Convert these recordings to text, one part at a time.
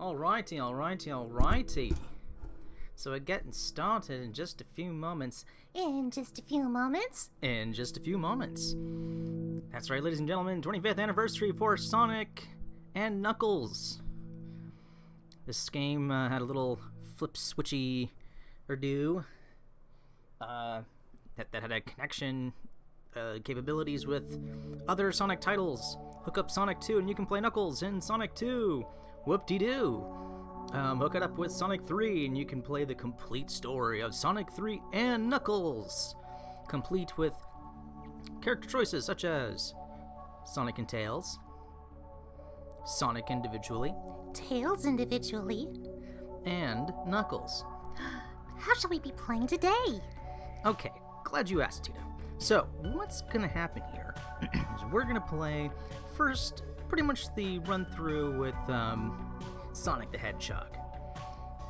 Alrighty. So we're getting started in just a few moments. In just a few moments. That's right, ladies and gentlemen, 25th anniversary for Sonic and Knuckles. This game had a little flip-switchy do that had a connection capabilities with other Sonic titles. Hook up Sonic 2 and you can play Knuckles in Sonic 2. Whoop-de-doo. Hook it up with Sonic 3 and you can play the complete story of Sonic 3 and Knuckles, complete with character choices such as Sonic and Tails, Sonic individually, Tails individually, and Knuckles. How shall we be playing today? Okay, glad you asked, Tina. So, what's gonna happen here is we're gonna play first pretty much the run-through with Sonic the Hedgehog.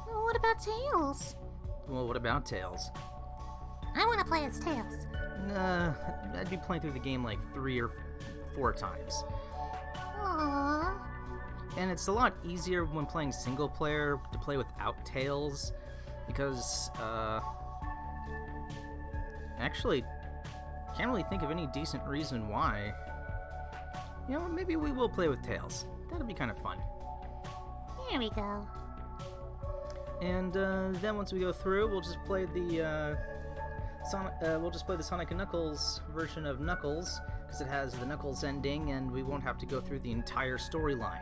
Well, what about Tails? Well, what about Tails? I want to play as Tails. I'd be playing through the game like 3 or 4 times. Aww. And it's a lot easier when playing single player to play without Tails, because, actually, can't really think of any decent reason why. You know, maybe we will play with Tails. That'll be kind of fun. There we go. And then once we go through, we'll just play the Sonic and Knuckles version of Knuckles, because it has the Knuckles ending, and we won't have to go through the entire storyline.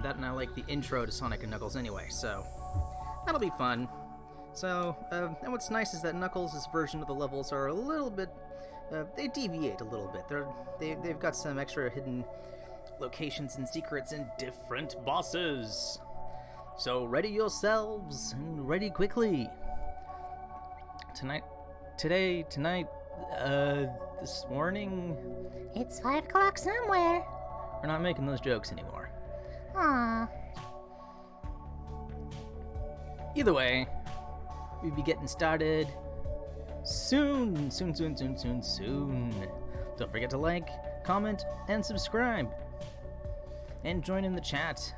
That and I like the intro to Sonic and Knuckles anyway, so that'll be fun. So, and what's nice is that Knuckles' version of the levels are a little bit, they deviate a little bit. They've got some extra hidden locations and secrets and different bosses. So ready yourselves and ready quickly. This morning. It's 5 o'clock somewhere. We're not making those jokes anymore. Aww. Either way, we'll be getting started soon. Don't forget to like, comment, and subscribe. And join in the chat.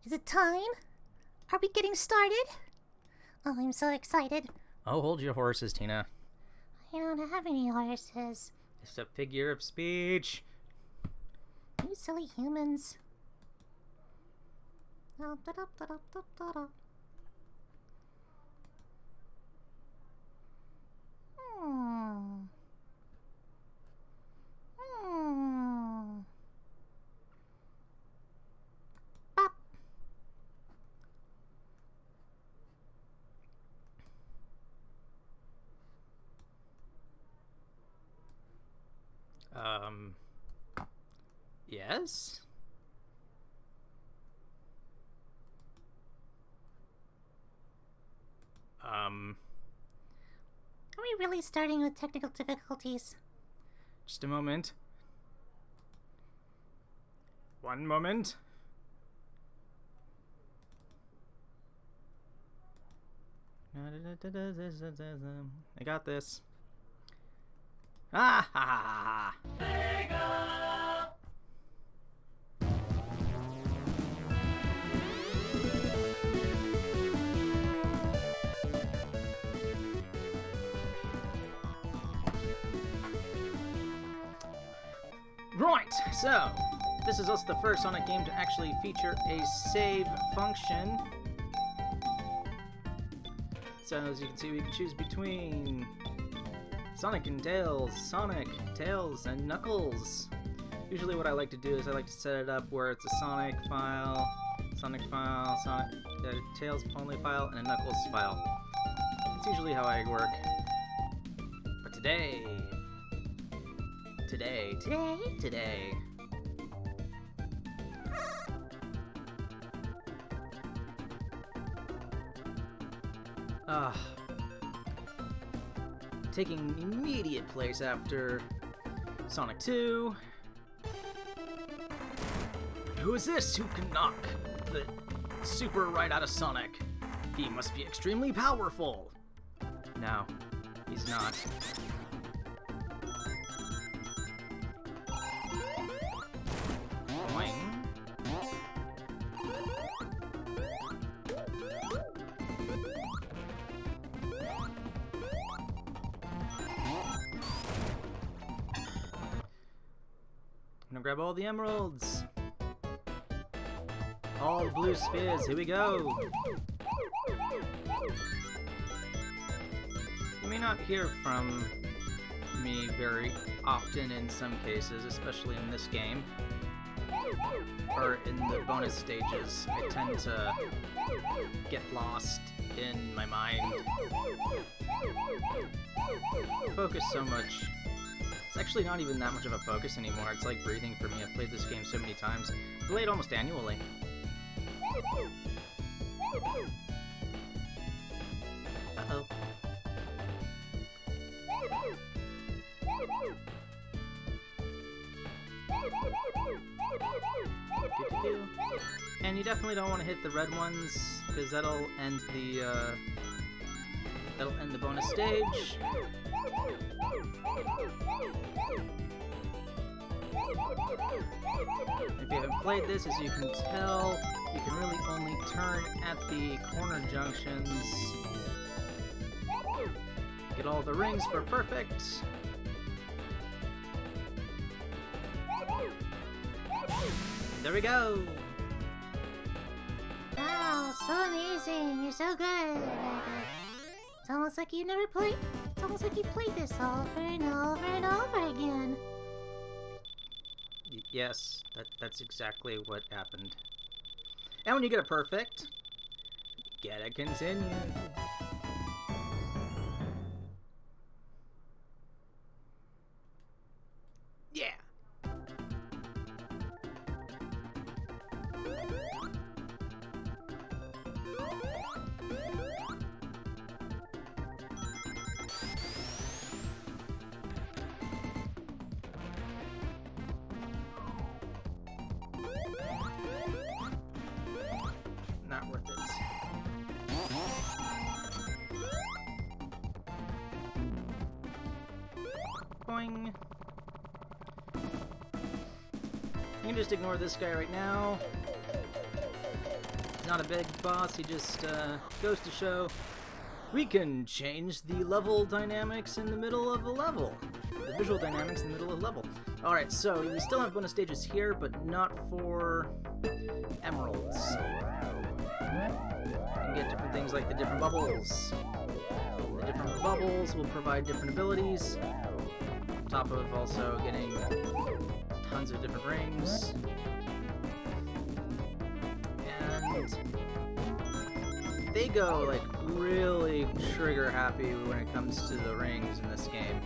Is it time? Are we getting started? Oh, I'm so excited. Oh, hold your horses, Tina. I don't have any horses. It's a figure of speech. You silly humans. Da-da-da-da-da-da-da. Hmm. Bop. Yes? Are we really starting with technical difficulties? Just a moment. One moment. I got this. Ah ha ha ha! Right, so this is also the first Sonic game to actually feature a save function. So as you can see, we can choose between Sonic and Tails, Sonic, Tails, and Knuckles. Usually what I like to do is I like to set it up where it's a Sonic file, Tails only file, and a Knuckles file. That's usually how I work. But today... taking immediate place after Sonic 2. Who is this who can knock the super right out of Sonic? He must be extremely powerful. No, he's not. Boing. I'm gonna grab all the emeralds. All blue spheres, here we go! You may not hear from me very often in some cases, especially in this game. Or in the bonus stages, I tend to get lost in my mind. Focus so much. It's actually not even that much of a focus anymore, it's like breathing for me. I've played this game so many times. I play it almost annually. Uh-oh. And you definitely don't want to hit the red ones, because that'll end the bonus stage. If you haven't played this, as you can tell, you can really only turn at the corner junctions. Get all the rings for perfect. There we go! Wow, so amazing! You're so good! It's almost like you never played. It's almost like you played this over and over and over again. Yes, that's exactly what happened. And when you get a perfect, you gotta continue. Yeah! Not worth it. Boing. You can just ignore this guy right now. He's not a big boss, he just goes to show we can change the level dynamics in the middle of a level. The visual dynamics in the middle of the level. Alright, so we still have bonus stages here, but not for emeralds. You can get different things like the different bubbles. The different bubbles will provide different abilities, on top of also getting tons of different rings. And they go like really trigger happy when it comes to the rings in this game.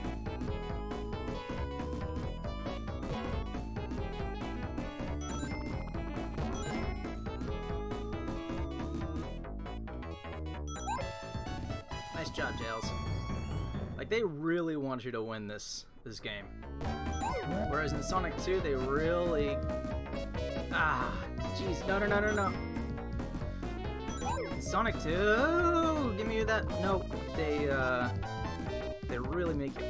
Nice job, Tails. Like, they really want you to win this game. Whereas in Sonic 2, they really... Jeez, no. In Sonic 2, give me that. No, they really make you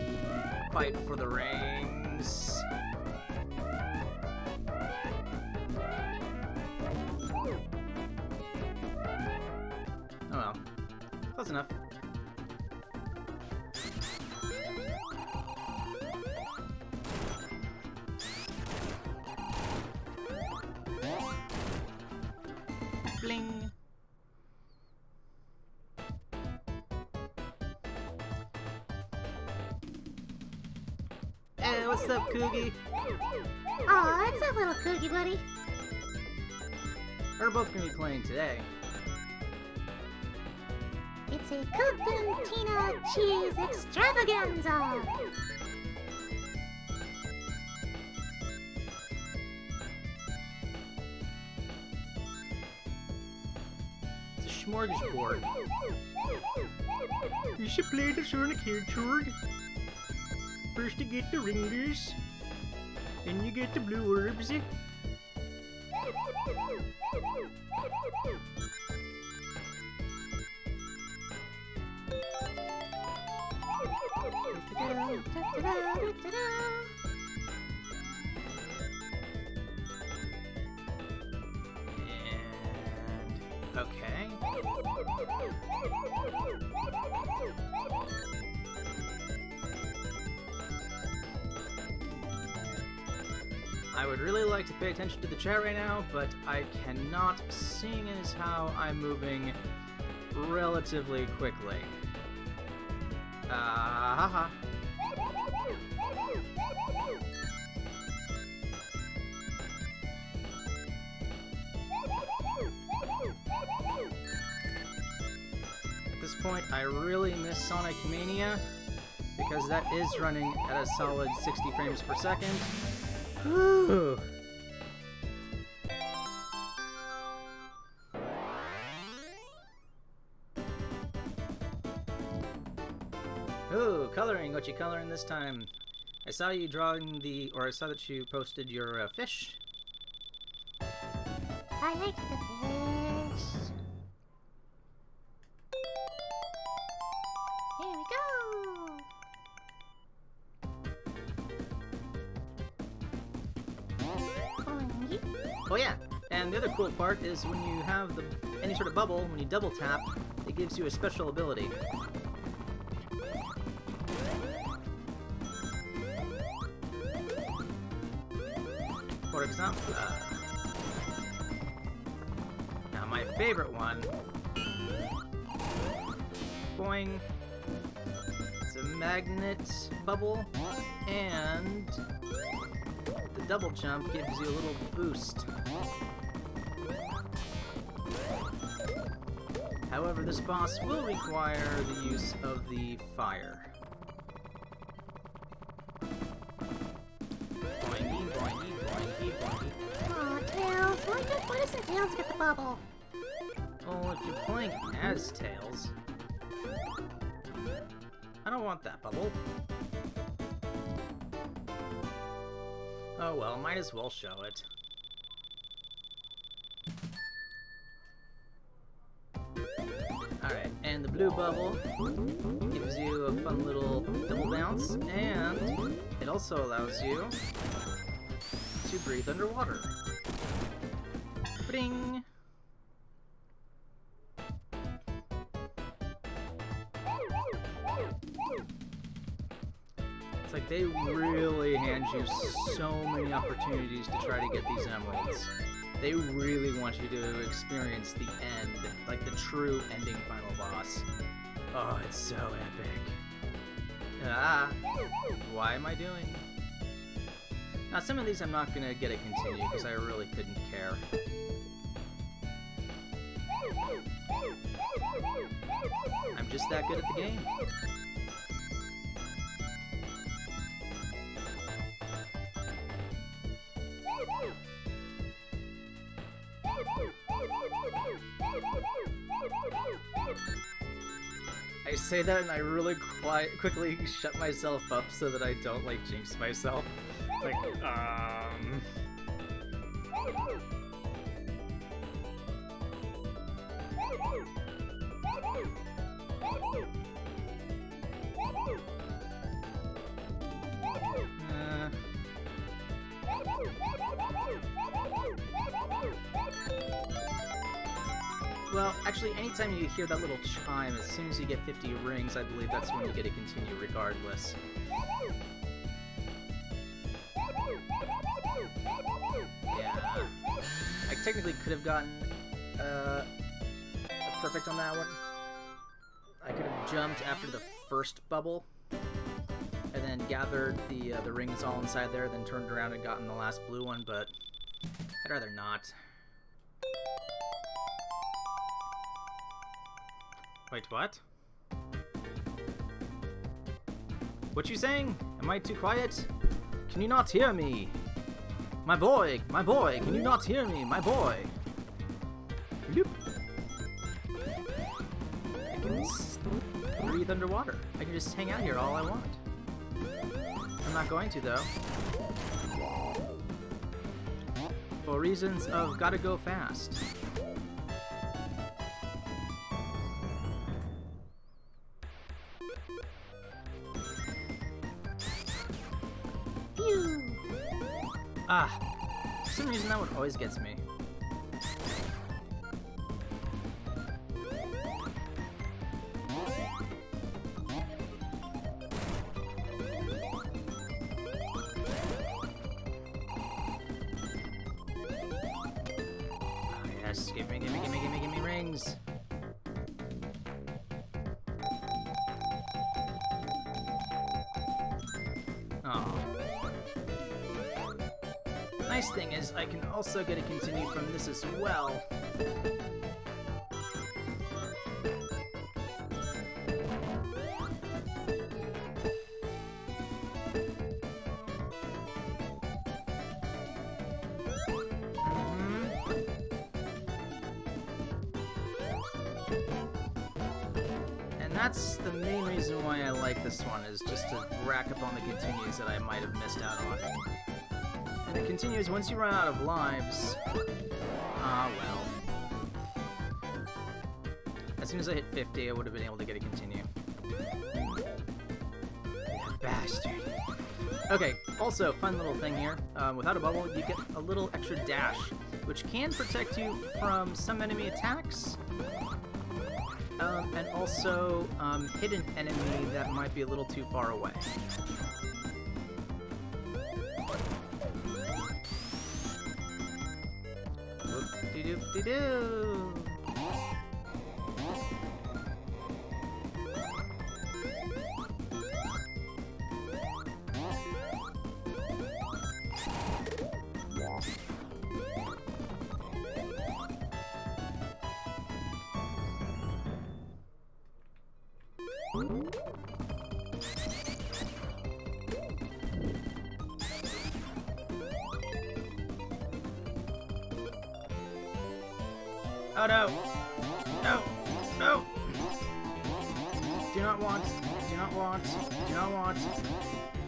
fight for the rings. Oh well, close enough. Bling. what's up, Coogie? Aw, it's a little cookie, buddy. We're both gonna be playing today. It's a Coop and Tina cheese extravaganza. It's a smorgasbord. You should play the Sonic Hedgehog. First you get the ringers, then you get the blue orbs. And okay. I would really like to pay attention to the chat right now, but I cannot, seeing as how I'm moving relatively quickly. Haha. At this point, I really miss Sonic Mania, because that is running at a solid 60 frames per second. Ooh. Ooh, coloring. What you coloring this time? I saw you drawing I saw that you posted your fish. I like the fish. Here we go. Boing. Oh yeah, and the other cool part is when you have any sort of bubble, when you double tap, it gives you a special ability. For example, now my favorite one, boing, it's a magnet bubble, and the double jump gives you a little boost. However, this boss will require the use of the fire. Boingy, boingy, boingy, boingy. Aw, Tails. Why doesn't Tails get the bubble? Well, if you're playing as Tails, I don't want that bubble. Oh well, might as well show it. Alright, and the blue bubble gives you a fun little double bounce, and it also allows you to breathe underwater. Bing! It's like they really hand you so many opportunities to try to get these emeralds. They really want you to experience the end, like the true ending final boss. Oh, it's so epic. Ah, why am I doing? Now, some of these I'm not gonna get a continue because I really couldn't care. I'm just that good at the game. I say that and I really quickly shut myself up so that I don't, like, jinx myself. Like, Well, actually, anytime you hear that little chime, as soon as you get 50 rings, I believe that's when you get to continue regardless. Yeah. I technically could have gotten a perfect on that one. I could have jumped after the first bubble, and then gathered the rings all inside there, then turned around and gotten the last blue one, but I'd rather not. Wait, what? What you saying? Am I too quiet? Can you not hear me? My boy, can you not hear me? My boy. Bloop. I can breathe underwater. I can just hang out here all I want. I'm not going to, though. For reasons of gotta go fast. Phew. Ah, for some reason that one always gets me. Yes, give me rings. Oh. Nice thing is, I can also get a continue from this as well. That's the main reason why I like this one, is just to rack up on the continues that I might have missed out on. And the continues, once you run out of lives, well. As soon as I hit 50, I would have been able to get a continue. That bastard. Okay, also, fun little thing here. Without a bubble, you get a little extra dash, which can protect you from some enemy attacks. And also hit an enemy that might be a little too far away. Whoop-de-doop-de-doo! Oh no! No! No! Do not want. Do not want. Do not want.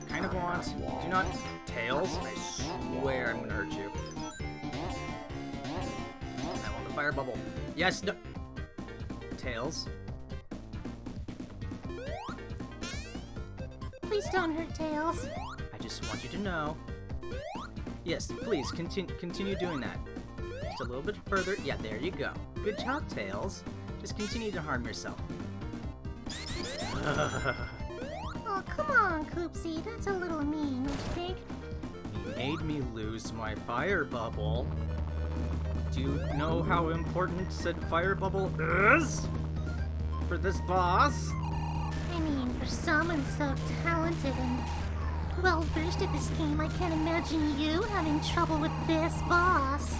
Kind of want. Do not. Tails? I swear I'm gonna hurt you. I want the fire bubble. Yes, no. Tails. Please don't hurt Tails. I just want you to know. Yes, please continue doing that. Just a little bit further. Yeah, there you go. Good job, Tails. Just continue to harm yourself. Oh, come on, Coopsy. That's a little mean, don't you think? You made me lose my fire bubble. Do you know how important said fire bubble is for this boss? I mean, for someone so talented and well-versed at this game, I can't imagine you having trouble with this boss.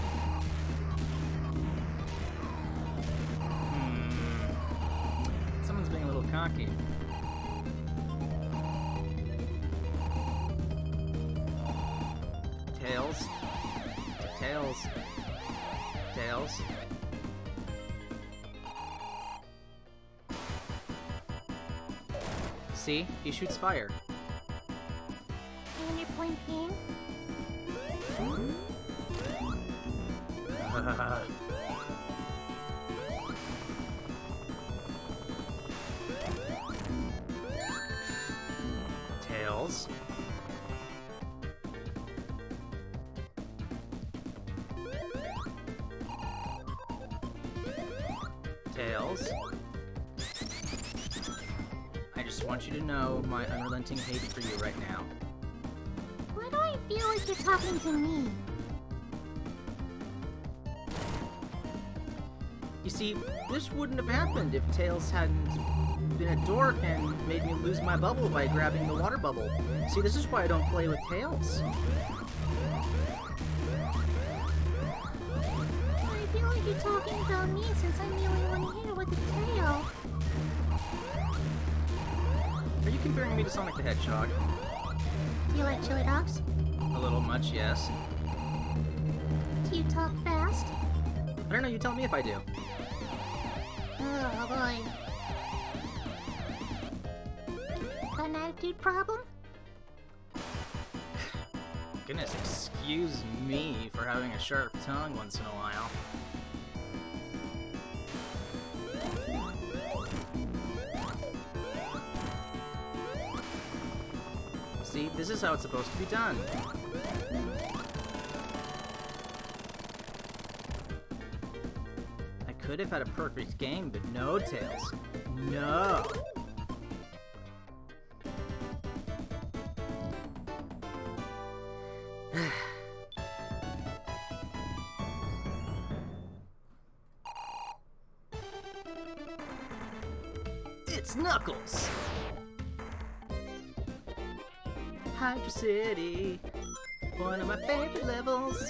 Someone's being a little cocky. Tails. Tails. Tails. See? He shoots fire. And you're blinking. Tails. Tails. I just want you to know my unrelenting hate for you right now. Why do I feel like you're talking to me? You see, this wouldn't have happened if Tails hadn't been a dork and made me lose my bubble by grabbing the water bubble. See, this is why I don't play with Tails. I feel like you're talking about me since I'm the only one here with a tail. Are you comparing me to Sonic the Hedgehog? Do you like chili dogs? A little much, yes. Do you talk fast? I don't know, you tell me if I do. Oh boy. Got an attitude problem? Goodness, excuse me for having a sharp tongue once in a while. See, this is how it's supposed to be done. I could have had a perfect game, but no, Tails. No! It's Knuckles! Hydra City, one of my favorite levels.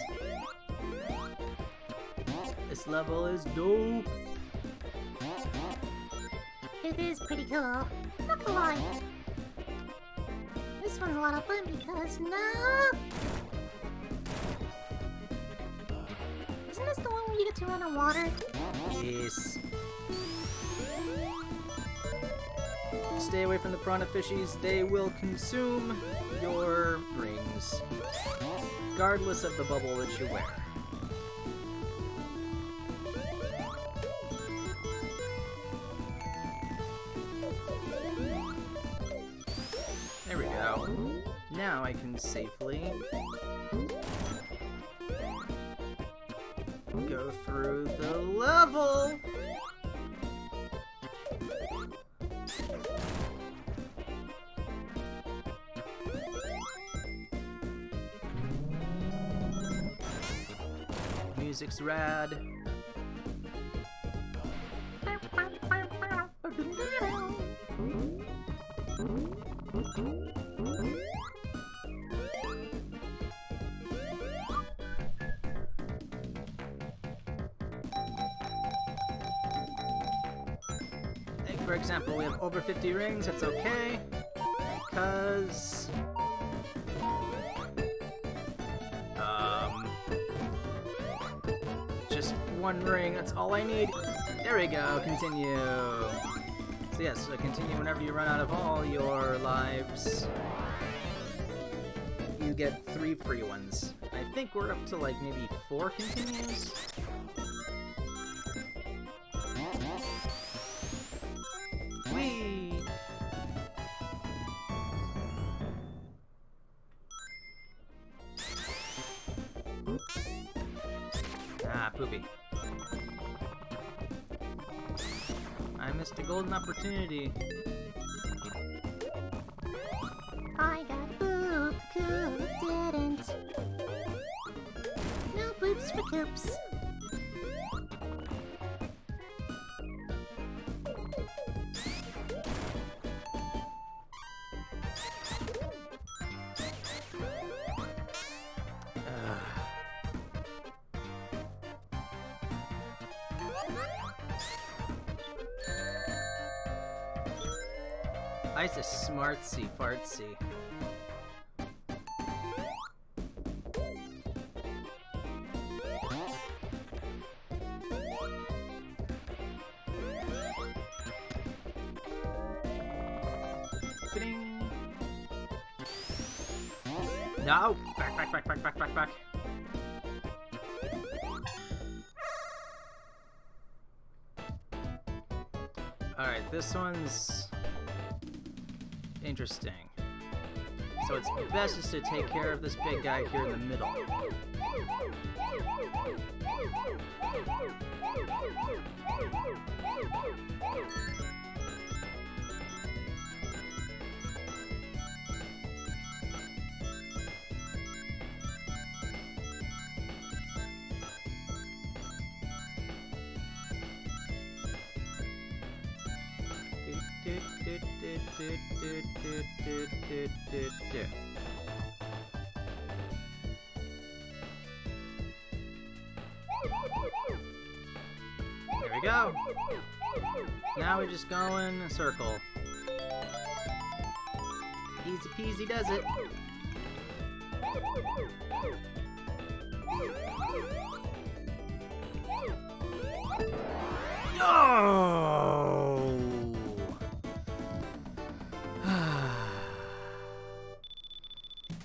This level is dope. It is pretty cool. Not gonna lie. This one's a lot of fun because no! Isn't this the one where you get to run on water? Yes. Stay away from the piranha fishies. They will consume your rings, regardless of the bubble that you wear. There we go. Now I can safely go through the level. Music's rad. Like, for example, we have over 50 rings. That's okay, because just one ring, that's all I need. There we go, continue. So yes, continue whenever you run out of all your lives. You get 3 free ones. I think we're up to like maybe 4 continues. Whee! Ah, poopy. I missed a golden opportunity. I got a boop, Coop didn't. No boops for Coops. Ice is smartsy fartsy. Ding. No! Back. Alright, this one's interesting. So it's best just to take care of this big guy here in the middle. There we go. Now we just go in a circle. Easy peasy does it. Oh!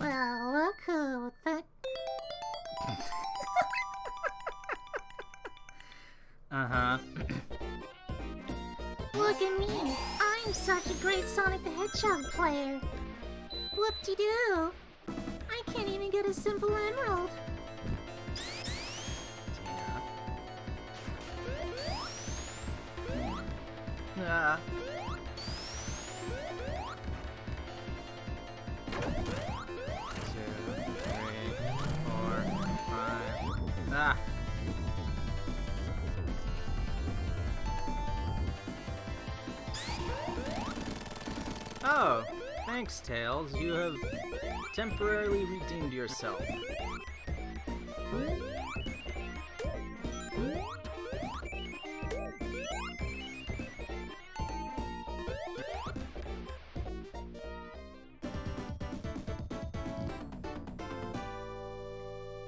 Well, look who the... Uh-huh. Look at me. I'm such a great Sonic the Hedgehog player. Whoop-de-doo. I can't even get a simple emerald. Ah. Ah. Oh, thanks, Tails. You have temporarily redeemed yourself.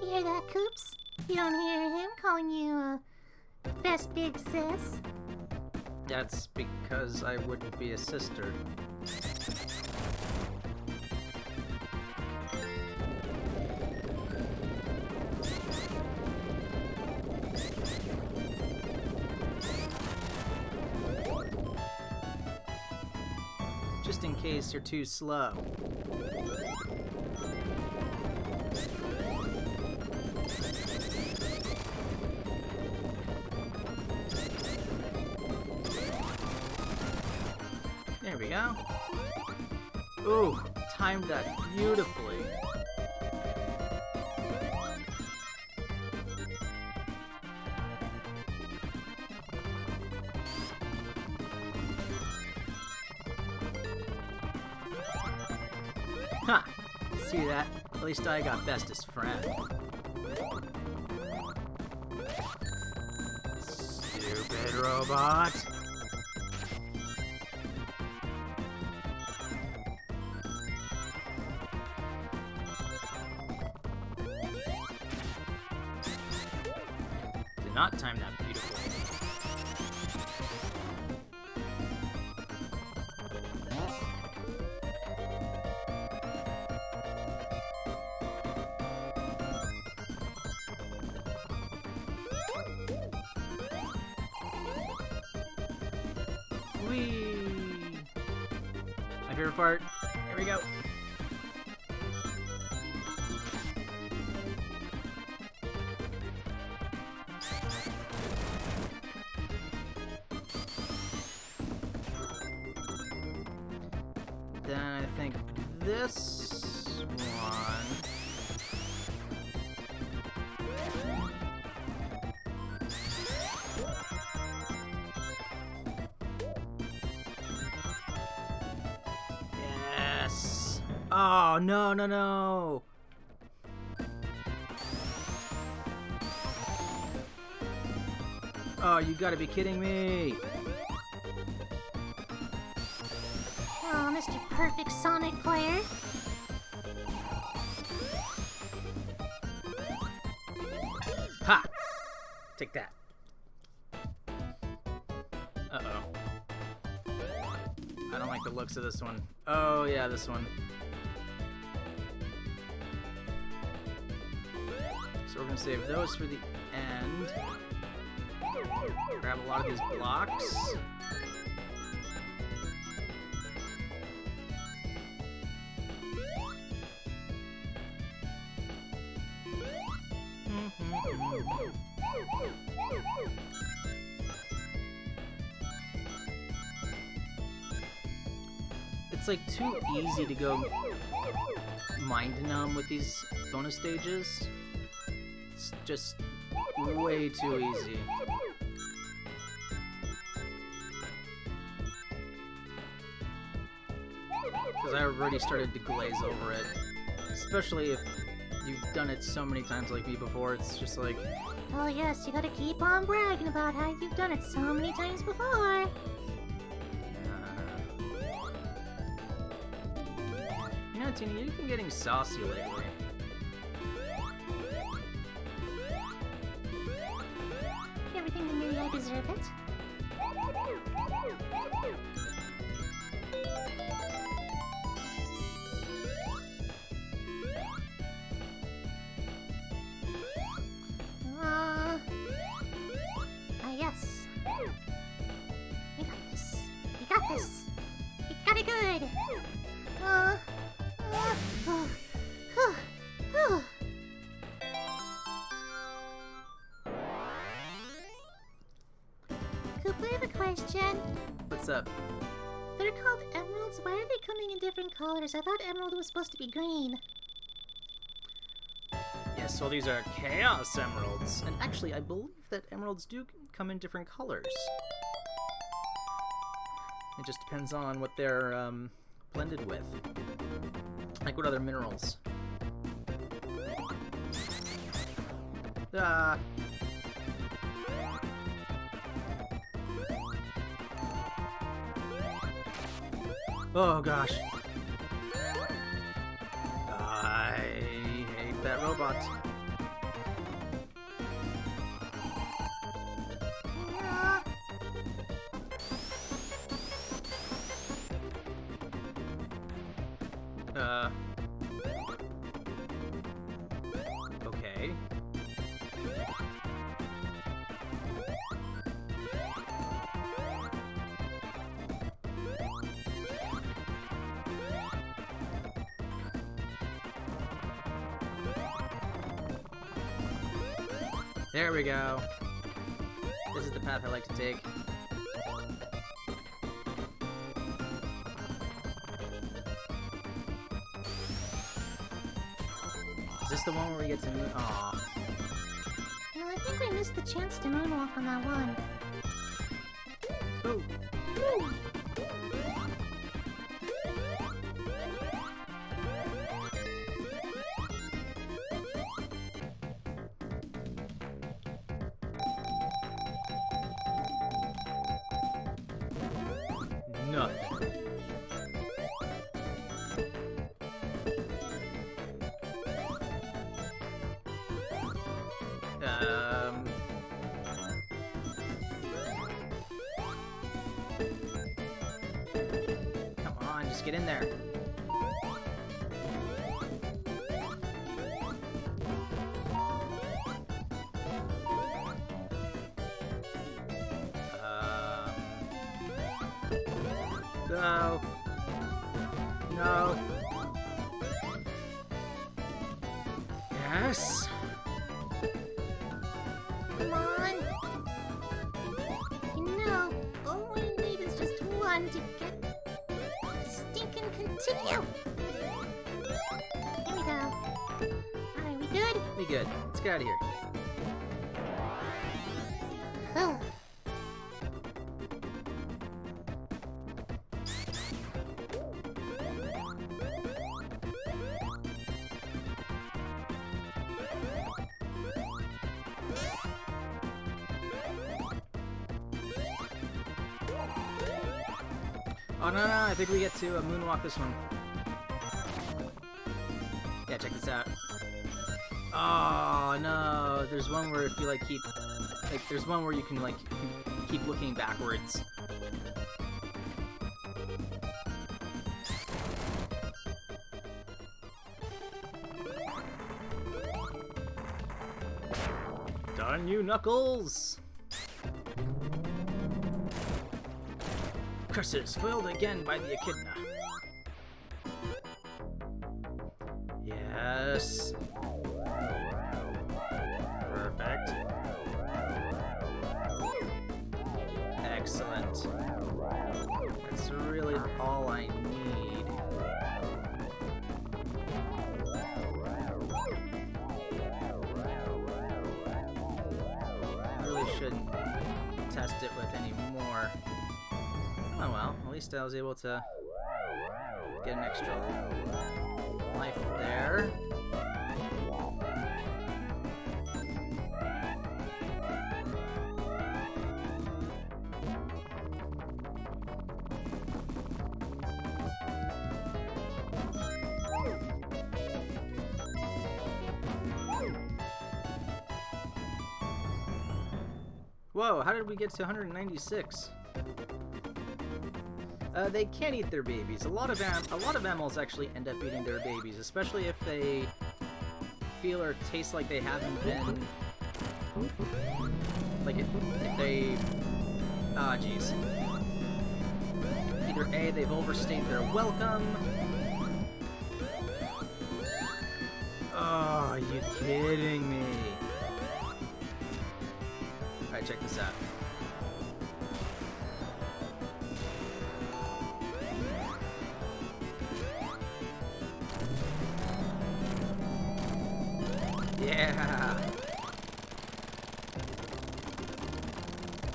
You hear that, Coops? You don't hear him calling you, best big sis. That's because I wouldn't be a sister. Just in case you're too slow. There we go. Ooh, timed that beautifully. Ha! See that? At least I got bestest friend. Stupid robot. Did not time that beautifully. Whee! My favorite part. Here we go. Then I think this one. Yes. Oh, no, no, no. Oh, you gotta be kidding me. Oh, Mr. Perfect Sonic player. Ha! Take that. Uh-oh. I don't like the looks of this one. Oh, yeah, this one. So we're gonna save those for the end. Grab a lot of these blocks. It's like too easy to go mind numb with these bonus stages. It's just way too easy. because I already started to glaze over it. Especially if you've done it so many times like me before, it's just like... Oh yes, you gotta keep on bragging about how you've done it so many times before. You know, Tina, you've been getting saucy lately. Everything to me, I deserve it. Yes. You got this. You got this. You got it good. Coop, I have a question. What's up? They're called emeralds. Why are they coming in different colors? I thought emerald was supposed to be green. Yes, well, these are Chaos Emeralds. And actually, I believe that emeralds do come in different colors. It just depends on what they're blended with. Like what other minerals. Oh gosh. I hate that robot. Okay. There we go. This is the path I like to take. Is this the one where we get to moon? Aw. No, I think we missed the chance to moonwalk on that one. Ooh. Nothing. Come on, just get in there. No. No. Yes. Come on. You know, all we need is just one to get the stinking continue. Here we go. Alright, we good? We good. Let's get out of here. Ugh. Oh no, I think we get to moonwalk this one. Yeah, check this out. Oh no, there's one where if you like there's one where you can like keep looking backwards. Darn you, Knuckles! Curses foiled again by the echidna. Yes. Perfect. Excellent. That's really all I need. I really shouldn't test it with any more. Oh well, at least I was able to get an extra life there. Whoa, how did we get to 196? They can't eat their babies. A lot of animals actually end up eating their babies, especially if they feel or taste like they haven't been... Like, if they... Ah, jeez. Either A, they've overstayed their welcome... Oh, are you kidding me? Alright, check this out. Yeah!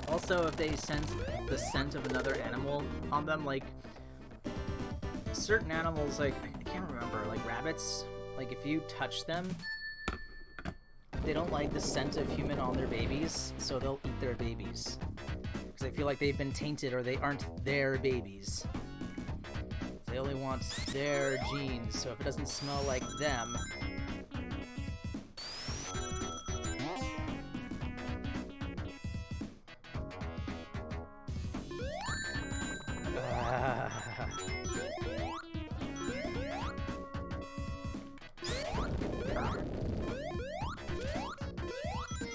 Also, if they sense the scent of another animal on them, like, certain animals, like, I can't remember, like rabbits, like, if you touch them, they don't like the scent of human on their babies, so they'll eat their babies. Because they feel like they've been tainted or they aren't their babies. They only want their genes, so if it doesn't smell like them...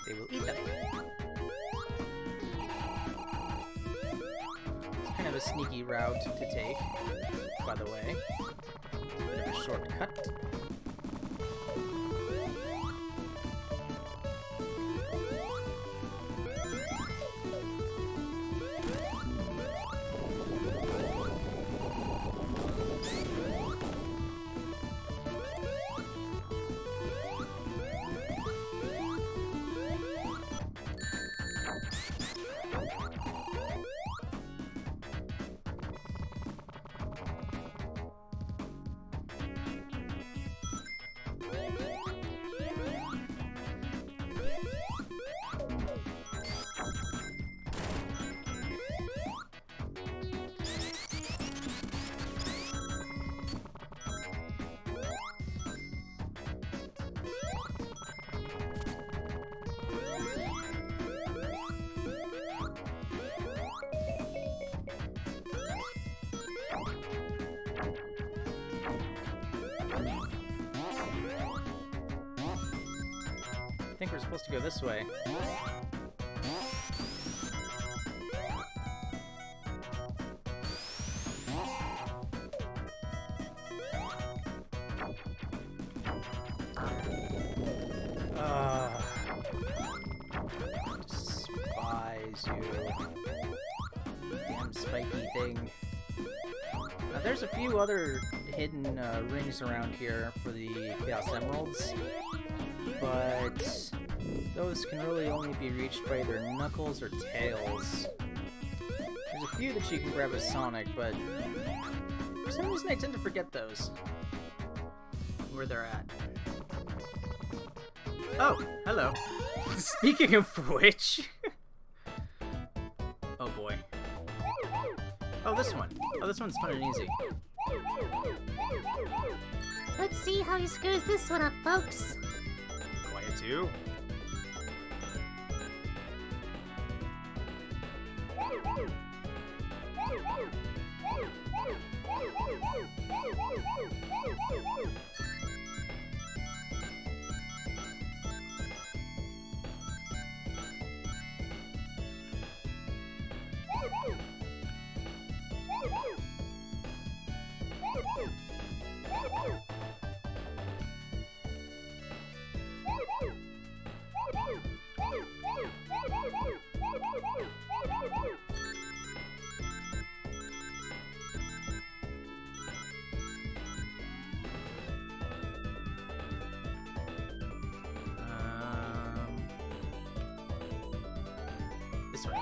They will eat them. It's kind of a sneaky route to take, by the way. Bit of a shortcut. I think we're supposed to go this way. Despise you. Damn spiky thing. Now there's a few other hidden rings around here for the Chaos Emeralds, but those can really only be reached by either Knuckles or Tails. There's a few that you can grab as Sonic, but for some reason I tend to forget those. Where they're at. Oh, hello. Speaking of which... Oh boy. Oh, this one. Oh, this one's fun and easy. Let's see how he screws this one up, folks. Quiet too. This way.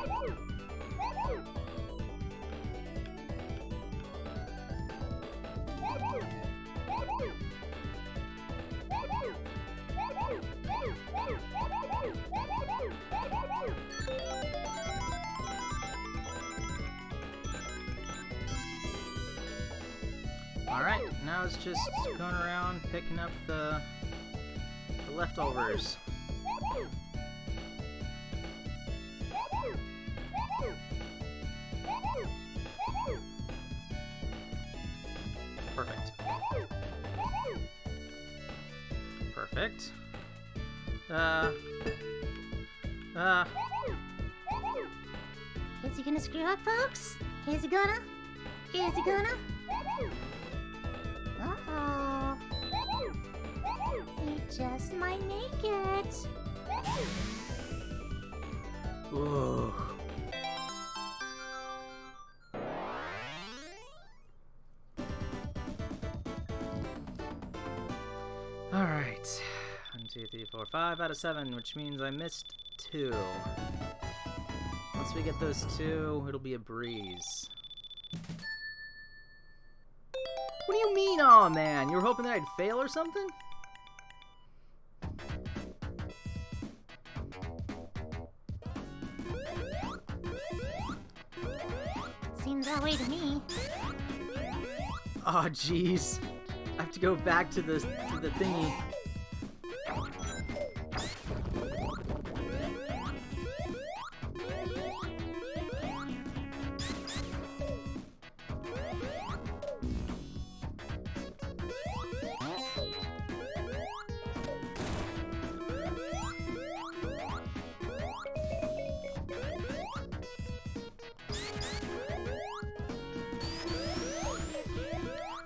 Alright, now it's just going around picking up the leftovers. Perfect. Perfect. Is he gonna screw up, folks? Is he gonna? Is he gonna? Uh-oh. He just might make it. Ooh. Alright. 1, 2, 3, 4, 5 out of 7, which means I missed 2. Once we get those 2, it'll be a breeze. What do you mean, aw man? You were hoping that I'd fail or something? Seems that way to me. Oh jeez. I have to go back to the thingy.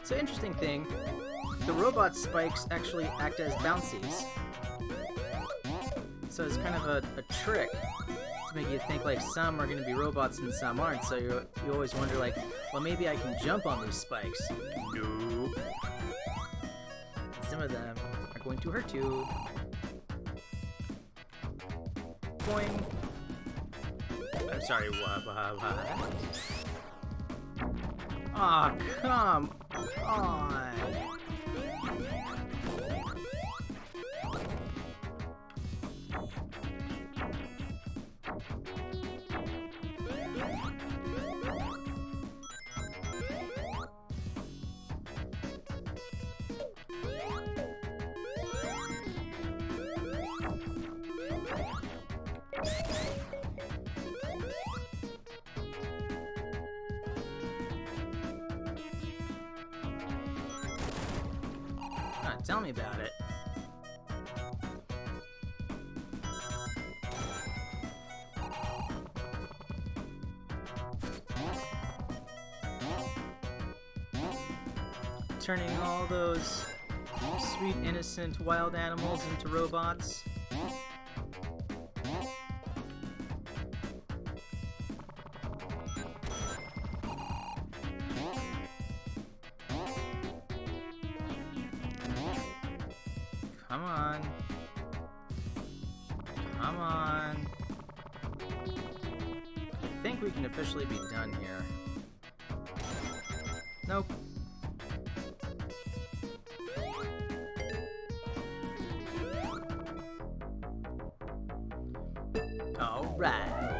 So interesting thing, the robot spikes actually act as bouncies. So it's kind of a trick to make you think like some are going to be robots and some aren't. So you always wonder like, well maybe I can jump on these spikes. Nope. Some of them are going to hurt you. Boing. I'm sorry, what? Aw, come on. Tell me about it. Turning all those sweet, innocent wild animals into robots. Come on. Come on. I think we can officially be done here. Nope. All right.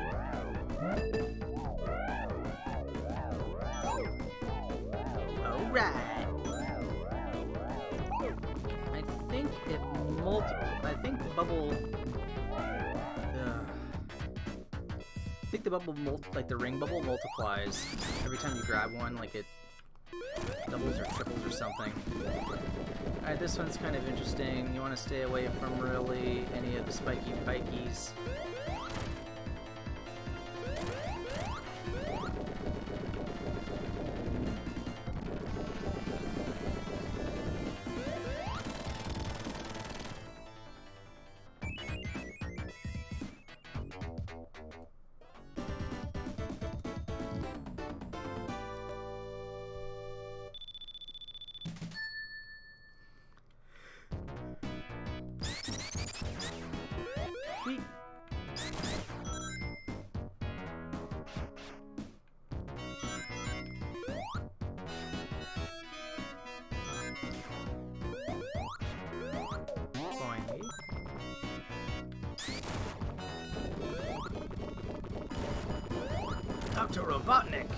All right. I think the bubble, like the ring bubble, multiplies every time you grab one. Like it doubles or triples or something. All right, this one's kind of interesting. You want to stay away from really any of the spiky pikies. Dr. Robotnik!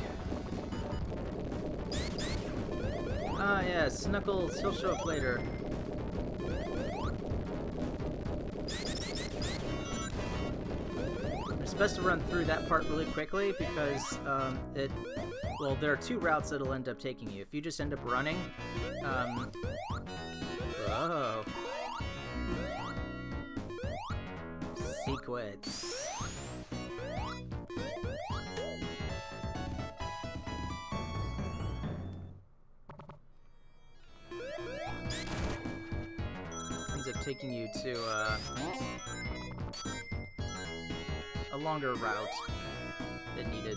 Ah, yes, Knuckles. He'll show up later. It's best to run through that part really quickly because well, there are two routes that'll end up taking you. If you just end up running, whoa. Sequence. Ends up taking you to a longer route than needed.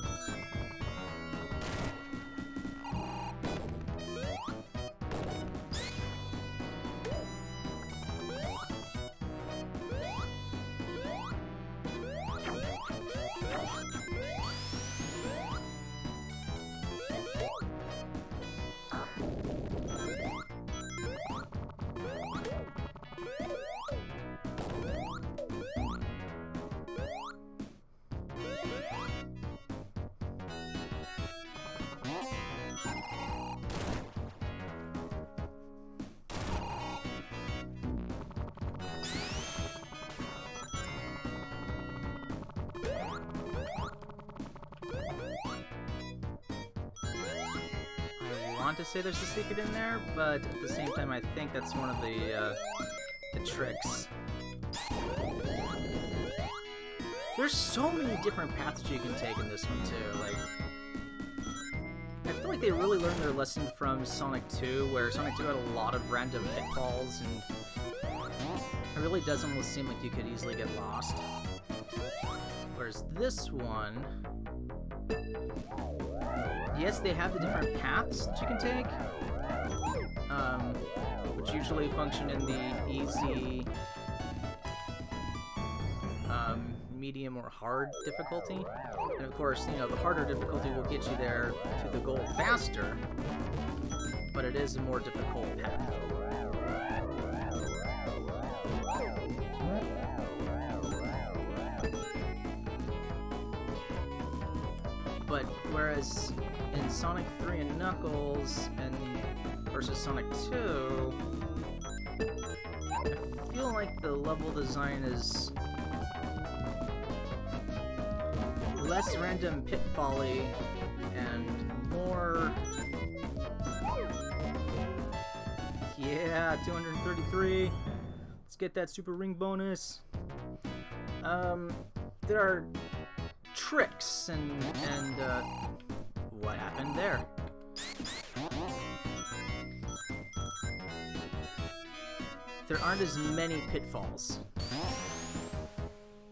I want to say there's a secret in there, but at the same time I think that's one of the tricks. There's so many different paths you can take in this one too. Like, I feel like they really learned their lesson from Sonic 2, where Sonic 2 had a lot of random pitfalls, and it really does almost seem like you could easily get lost. Whereas this one, yes, they have the different paths that you can take, which usually function in the easy, medium, or hard difficulty. And of course, you know, the harder difficulty will get you there to the goal faster, but it is a more difficult path. But whereas in Sonic 3 and Knuckles and versus Sonic 2, I feel like the level design is less random pitfall-y and more... Yeah, 233. Let's get that super ring bonus. There are tricks and what happened there? There aren't as many pitfalls.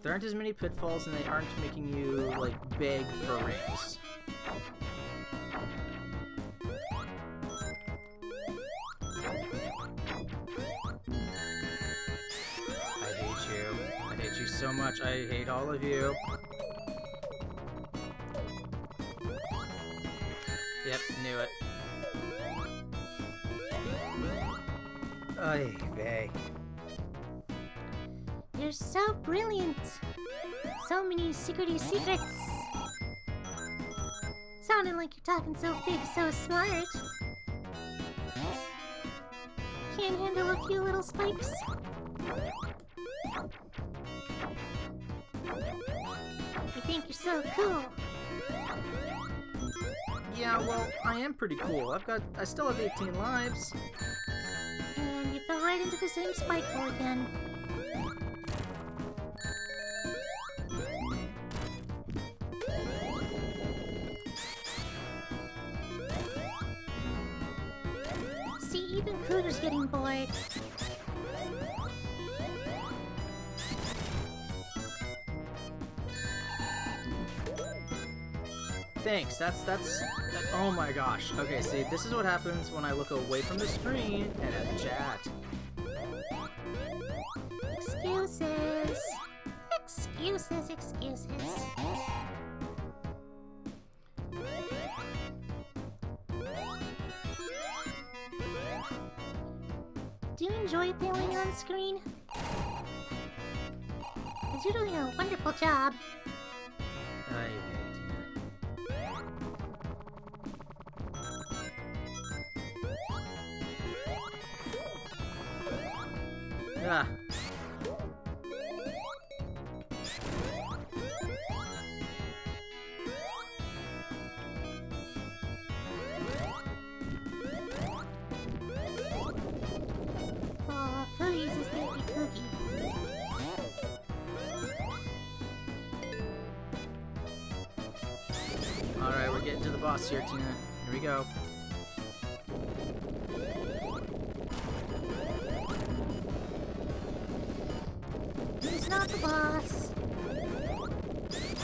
There aren't as many pitfalls, and they aren't making you, like, beg for rings. I hate you. I hate you so much. I hate all of you. Yep, knew it. Oy vey. You're so brilliant. So many secrety secrets. Sounding like you're talking so big, so smart. Can't handle a few little spikes. You think you're so cool. Yeah, well, I am pretty cool. I still have 18 lives. And you fell right into the same spike hole again. See, even Cooter's getting bored. Thanks, that's oh my gosh. Okay, see, this is what happens when I look away from the screen and at the chat. Excuses. Excuses, excuses. Do you enjoy failing on screen? Because you're doing a wonderful job. Ah. Oh, Cookie's his baby Cookie. Alright, we're getting to the boss here, Tina. Here we go. He's not the boss. Well,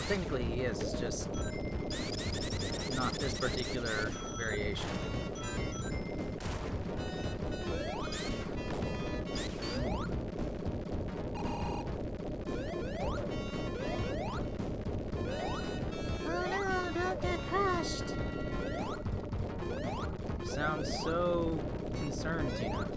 technically he is, it's just not this particular variation. Oh no, don't get crushed. You sound so concerned, Tina.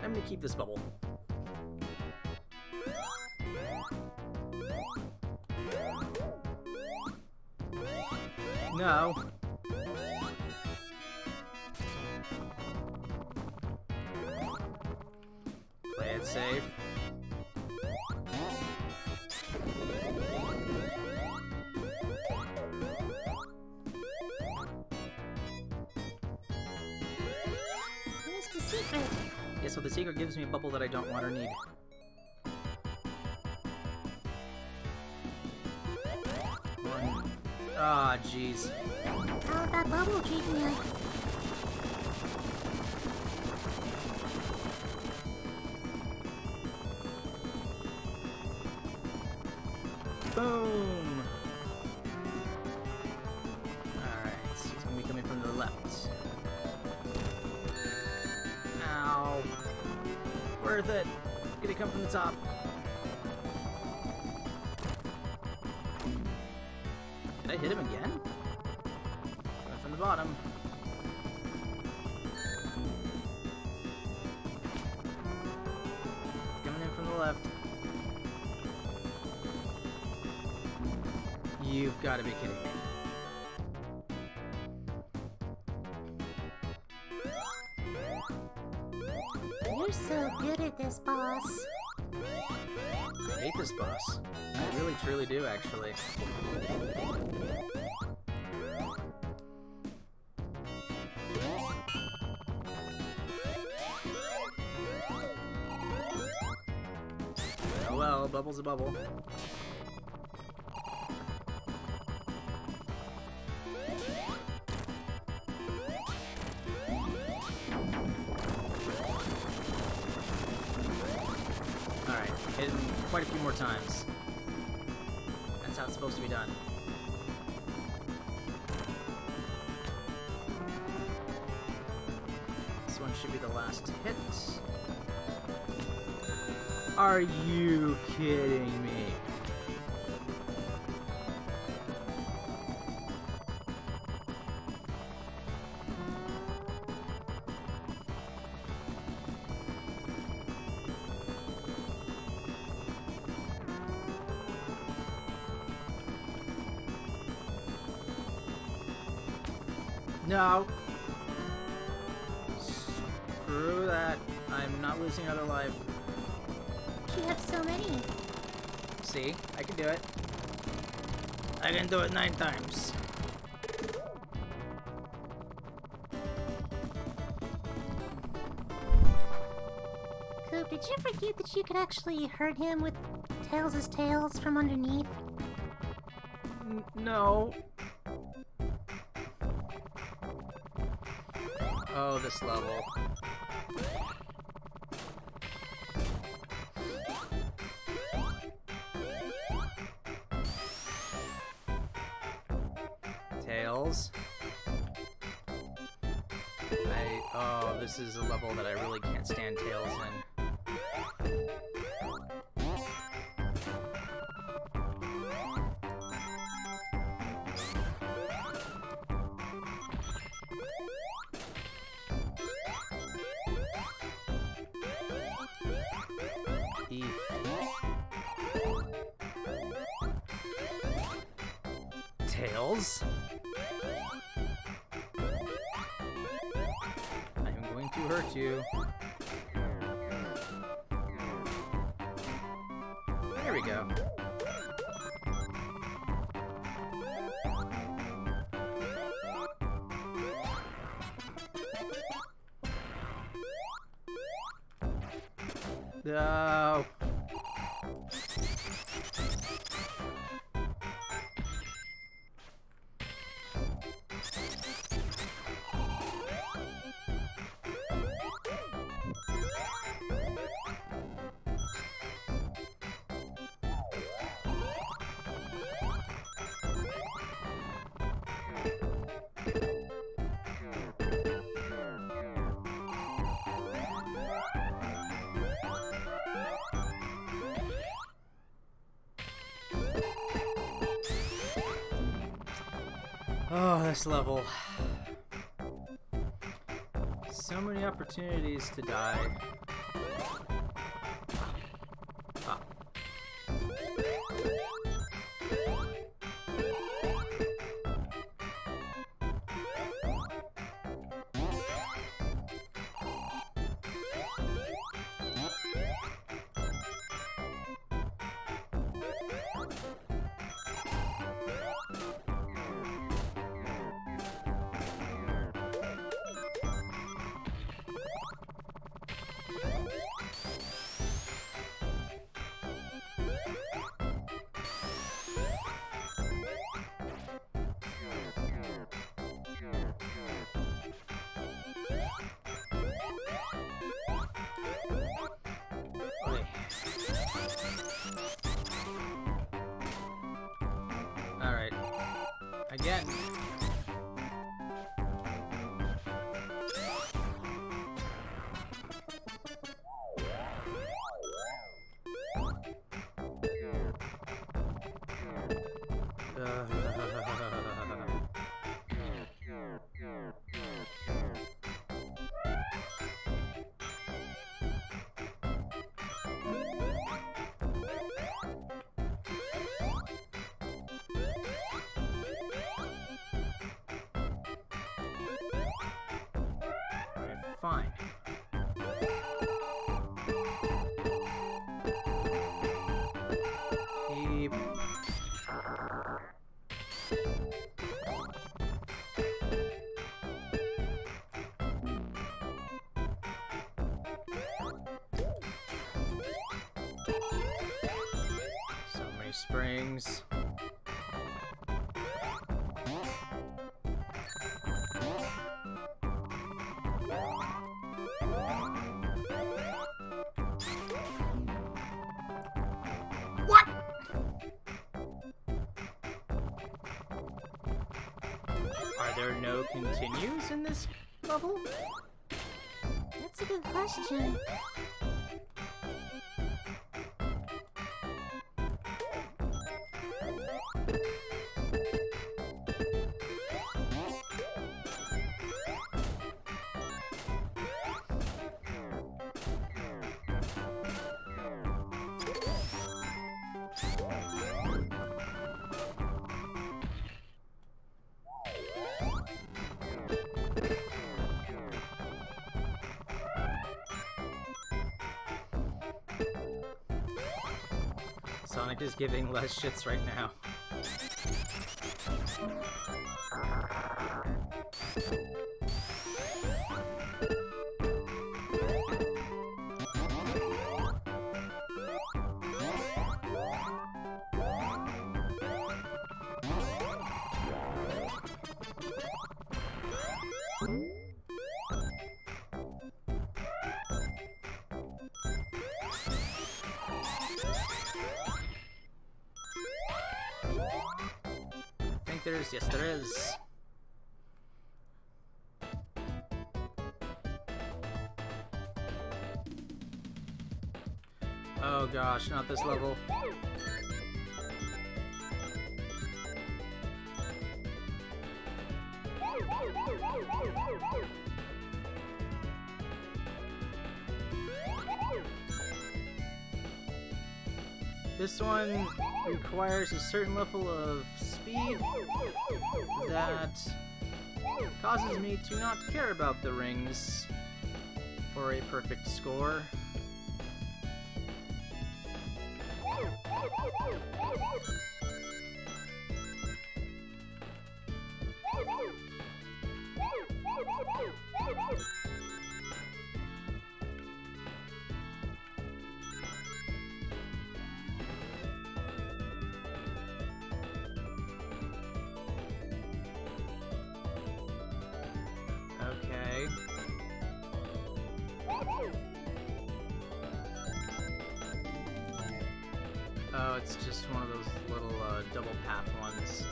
I'm gonna keep this bubble. No. Play it safe. Where's the secret? Yeah, so the secret gives me a bubble that I don't want or need. One. Ah, jeez. How's that bubble treating you? Boom! Alright, he's gonna be coming from the left. Ow. Worth it. Gonna come from the top. Did I hit him again? Coming from the bottom. Coming in from the left. You've got to be kidding me. You're so good at this, boss. I hate this boss. I really, truly do, actually. Oh well, bubble's a bubble. Alright, hit him quite a few more times. That's how it's supposed to be done. This one should be the last hit. Are you kidding me? No. Screw that. I'm not losing another life. You have so many. See? I can do it. I can do it 9 times. Coop, did you forget that you could actually hurt him with Tails' tails from underneath? No. Oh, this level. Tails. Oh, this is a level that I really can't stand Tails in. Knuckles. I'm going to hurt you. There we go. No. Oh, this level. So many opportunities to die. Ah. Alright. Again. Fine. Keep. So many springs. What? Are there no continues in this level? That's a good question. Sonic is giving less shits right now. Yes, there is. Oh gosh, not this level. This one requires a certain level of speed speed that causes me to not care about the rings for a perfect score. Okay. Oh, it's just one of those little double path ones.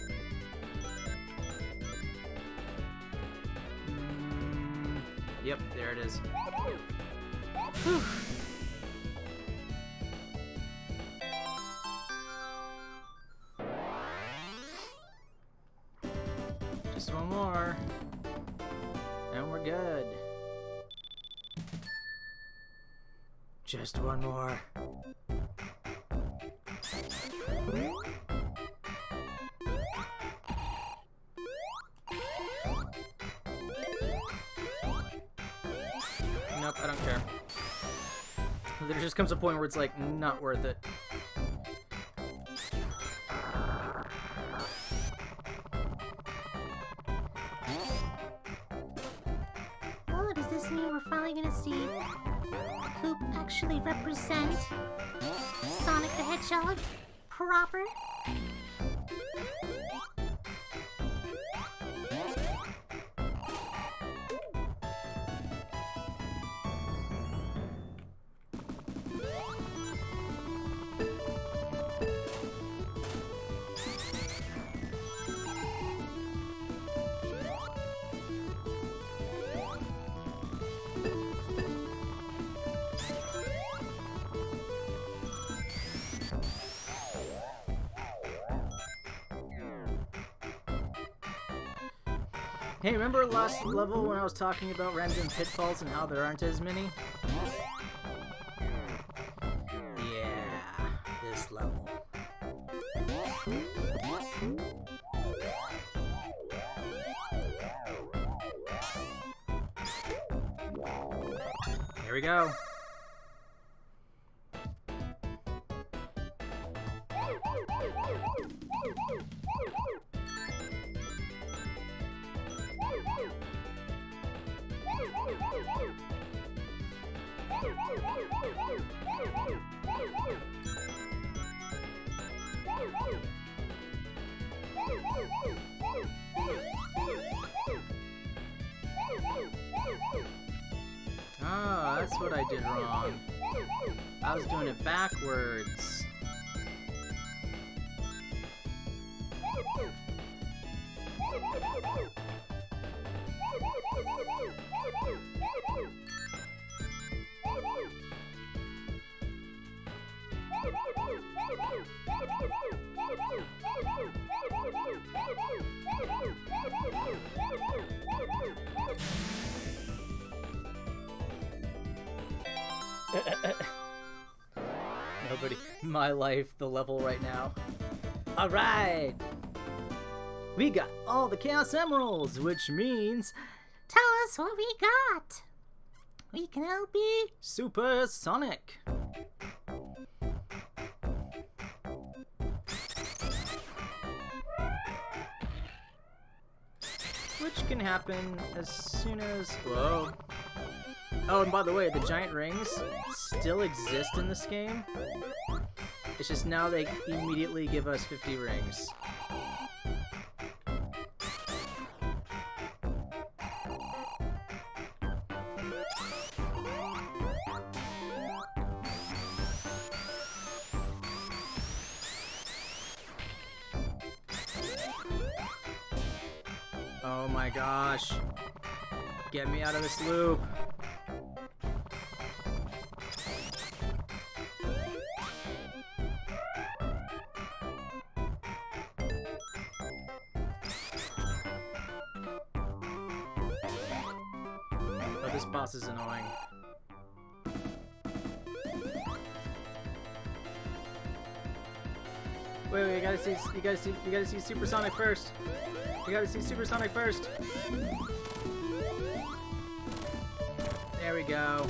Yep, there it is. Whew. Just one more. And we're good. Just one more. Nope, I don't care. There just comes a point where it's like, not worth it. Oh, does this mean we're finally gonna see Coop actually represent Sonic the Hedgehog proper? Hey, remember last level when I was talking about random pitfalls and how there aren't as many? Yeah, this level. Here we go. Oh, that's what I did wrong. I was doing it backwards. Nobody. My life, the level right now. Alright! We got all the Chaos Emeralds, which means... Tell us what we got! We can help you! Super Sonic! Which can happen as soon as... Whoa. Oh, and by the way, the giant rings still exist in this game. It's just now they immediately give us 50 rings. Oh my gosh. Get me out of this loop. Oh, this boss is annoying. Wait, you gotta see Supersonic first. You gotta see Supersonic first. There we go.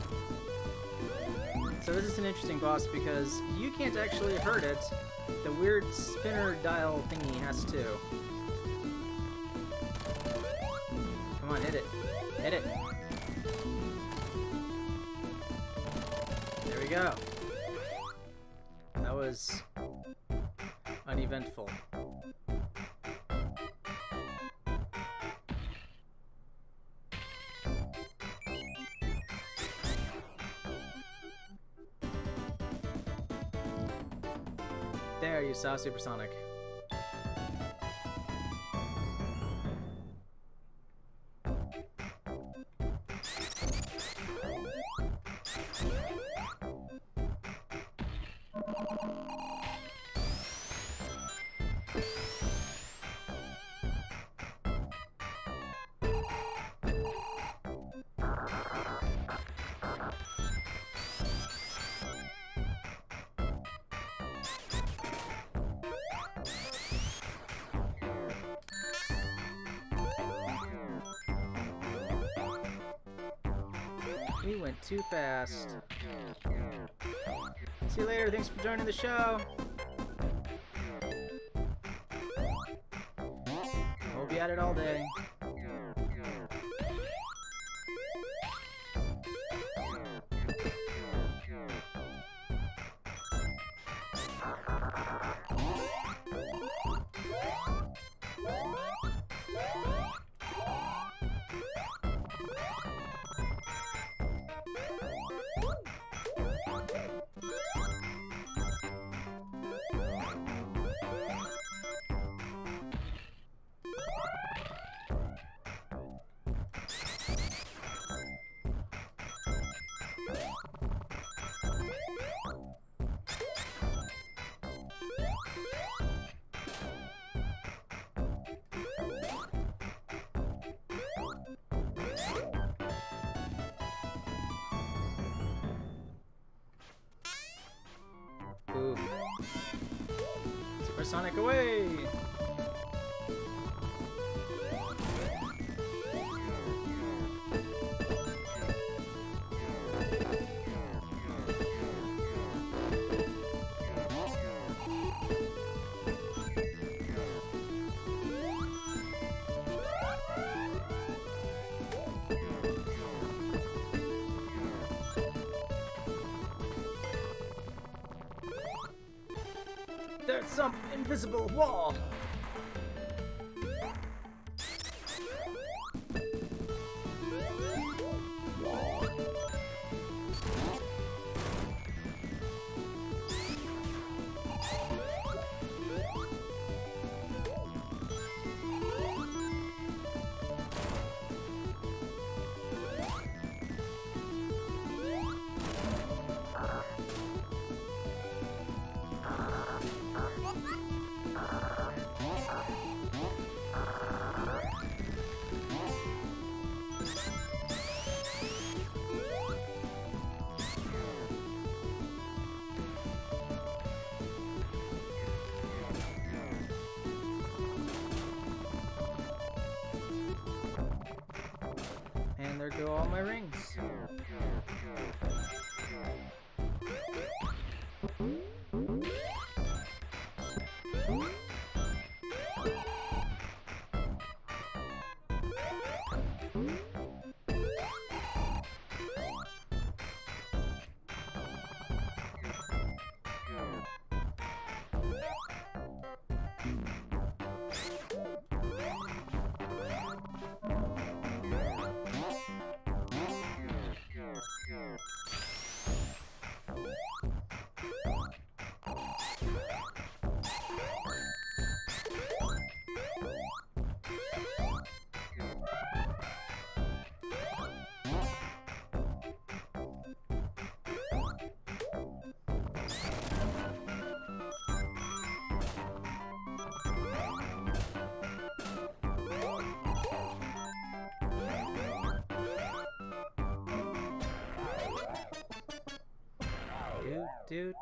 So this is an interesting boss because you can't actually hurt it. The weird spinner dial thingy has to. Come on, hit it. Hit it. There we go. That was uneventful. There, you saw Supersonic. We went too fast. See you later. Thanks for joining the show. We'll be at it all day. Oof. Supersonic away! There's some invisible wall! And there go all my rings. Do.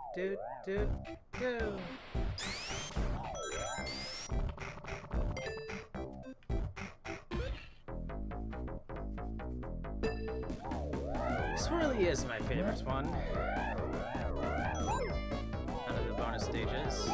swirly is my favorite one. Out of the bonus stages.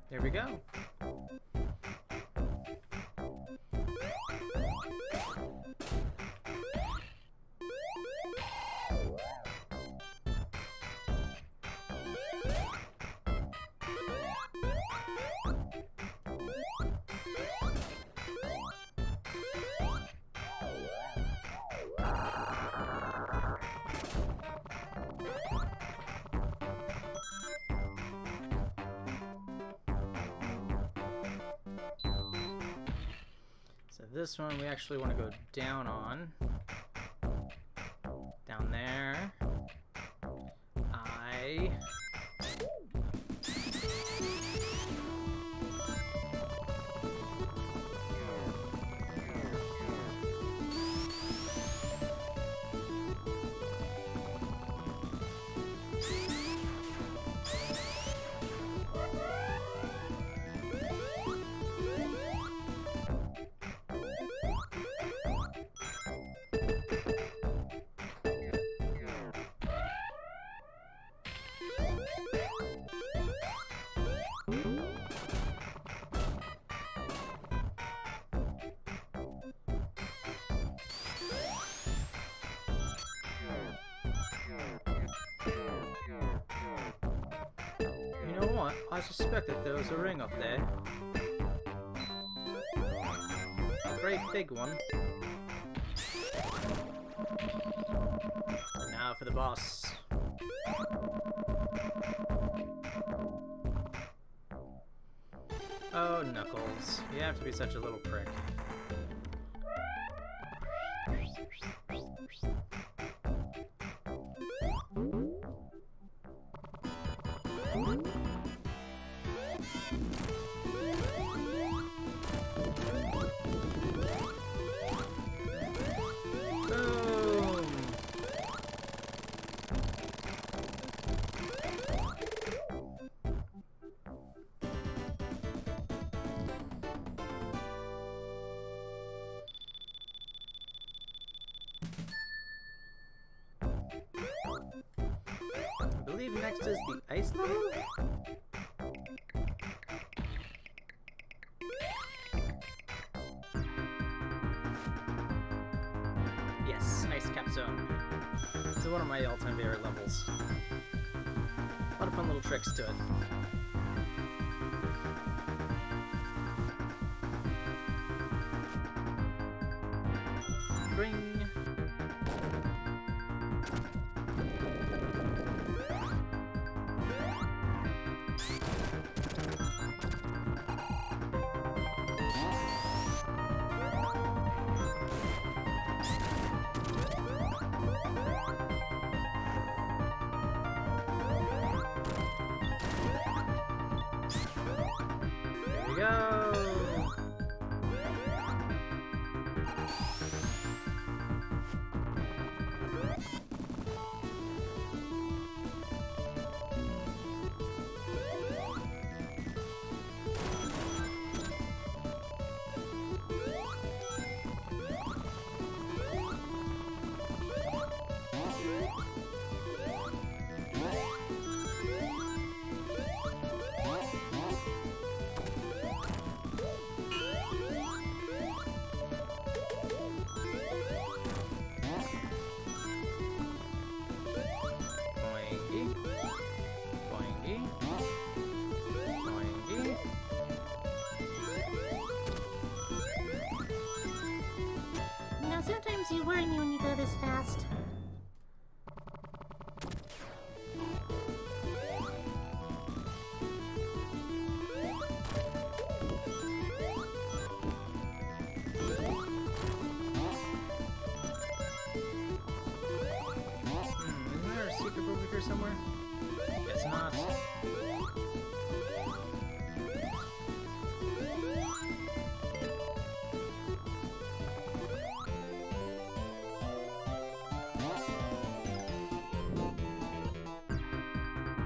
There we go. So this one we actually want to go down on. Down there. I... You know what? I suspect that there was a ring up there. A great big one. And now for the boss. Oh, Knuckles. You have to be such a little prick. I believe next is the ice level? Yes, Ice Cap Zone. This is one of my all-time favorite levels. A lot of fun little tricks to it. Ring. There we go. Sometimes you worry me when you go this fast. somewhere? Guess not.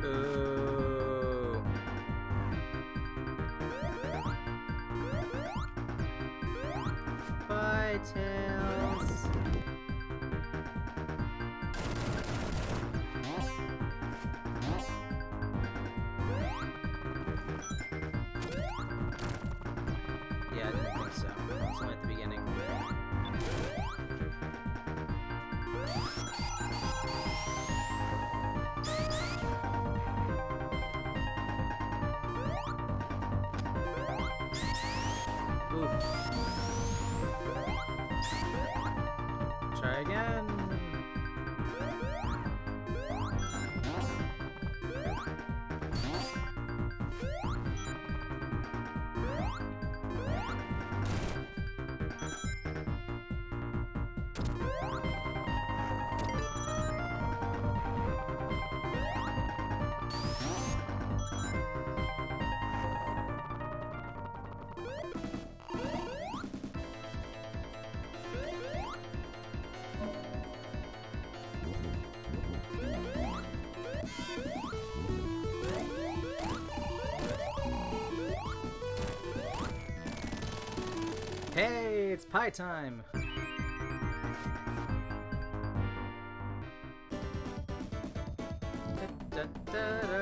Ooh. Bye, Tails. Yeah, I didn't think so. It's only at the beginning. Oof. Try again. Hey, it's pie time! Da, da, da, da.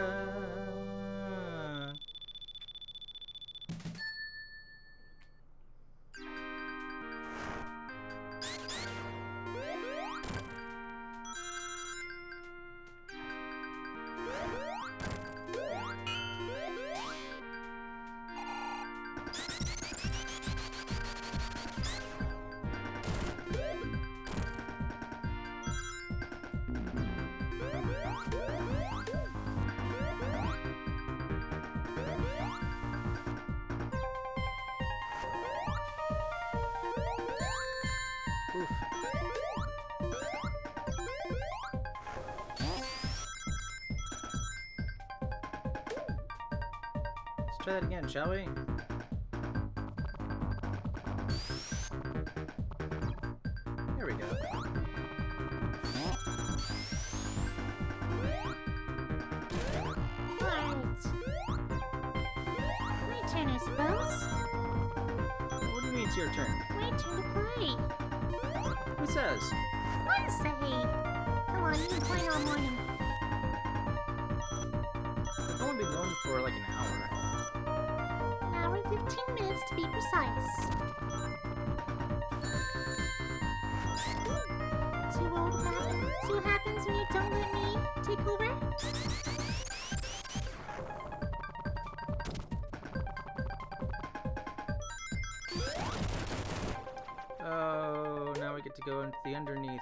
Oof. Let's try that again, shall we? Here we go. Alright. My turn, I suppose. What do you mean it's your turn? My turn to play. Who says? I say. Come on, you've been playing all morning. I've only been going for like an hour. An hour and 15 minutes to be precise. See what happens when you don't let me take over? Oh, now we get to go into the underneath.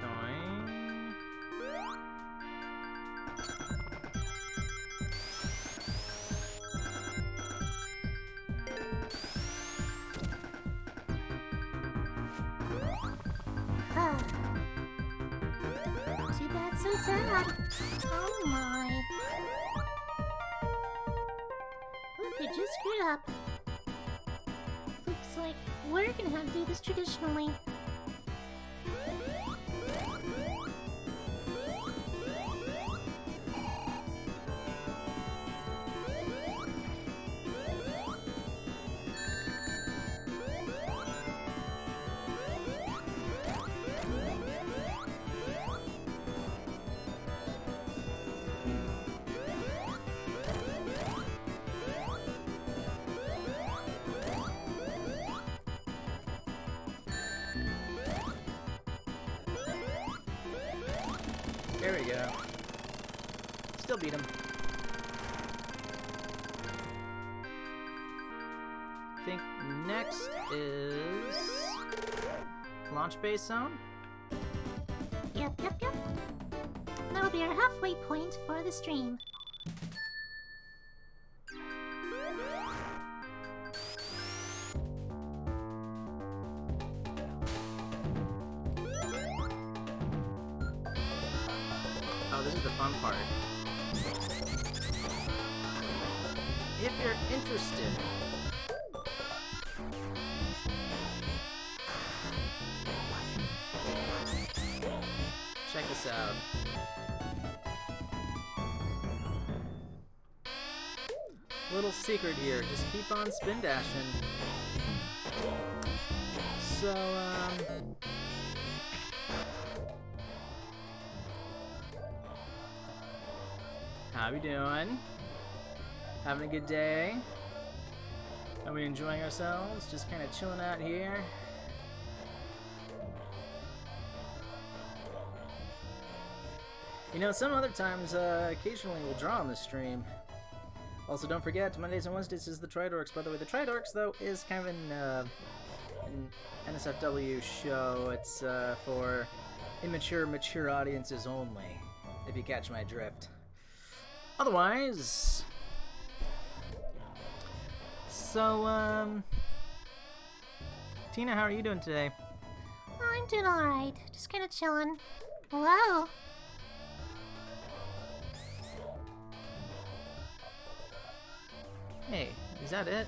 Doing. Too bad, so sad. Oh my. Look, I just screwed up. Looks like we're gonna have to do this traditionally. There we go. Still beat him. I think next is launch base zone. Yep. That'll be our halfway point for the stream. fun part. If you're interested. Check this out. Little secret here, just keep on spin dashing. So, how we doing? Having a good day? Are we enjoying ourselves? Just kind of chilling out here? You know, some other times, occasionally we'll draw on this stream. Also, don't forget, Mondays and Wednesdays is the Tridorks. By the way, the Tridorks, though, is kind of an NSFW show. It's for immature, mature audiences only, if you catch my drift. Otherwise... So, Tina, how are you doing today? I'm doing alright. Just kind of chilling. Hello? Hey, is that it?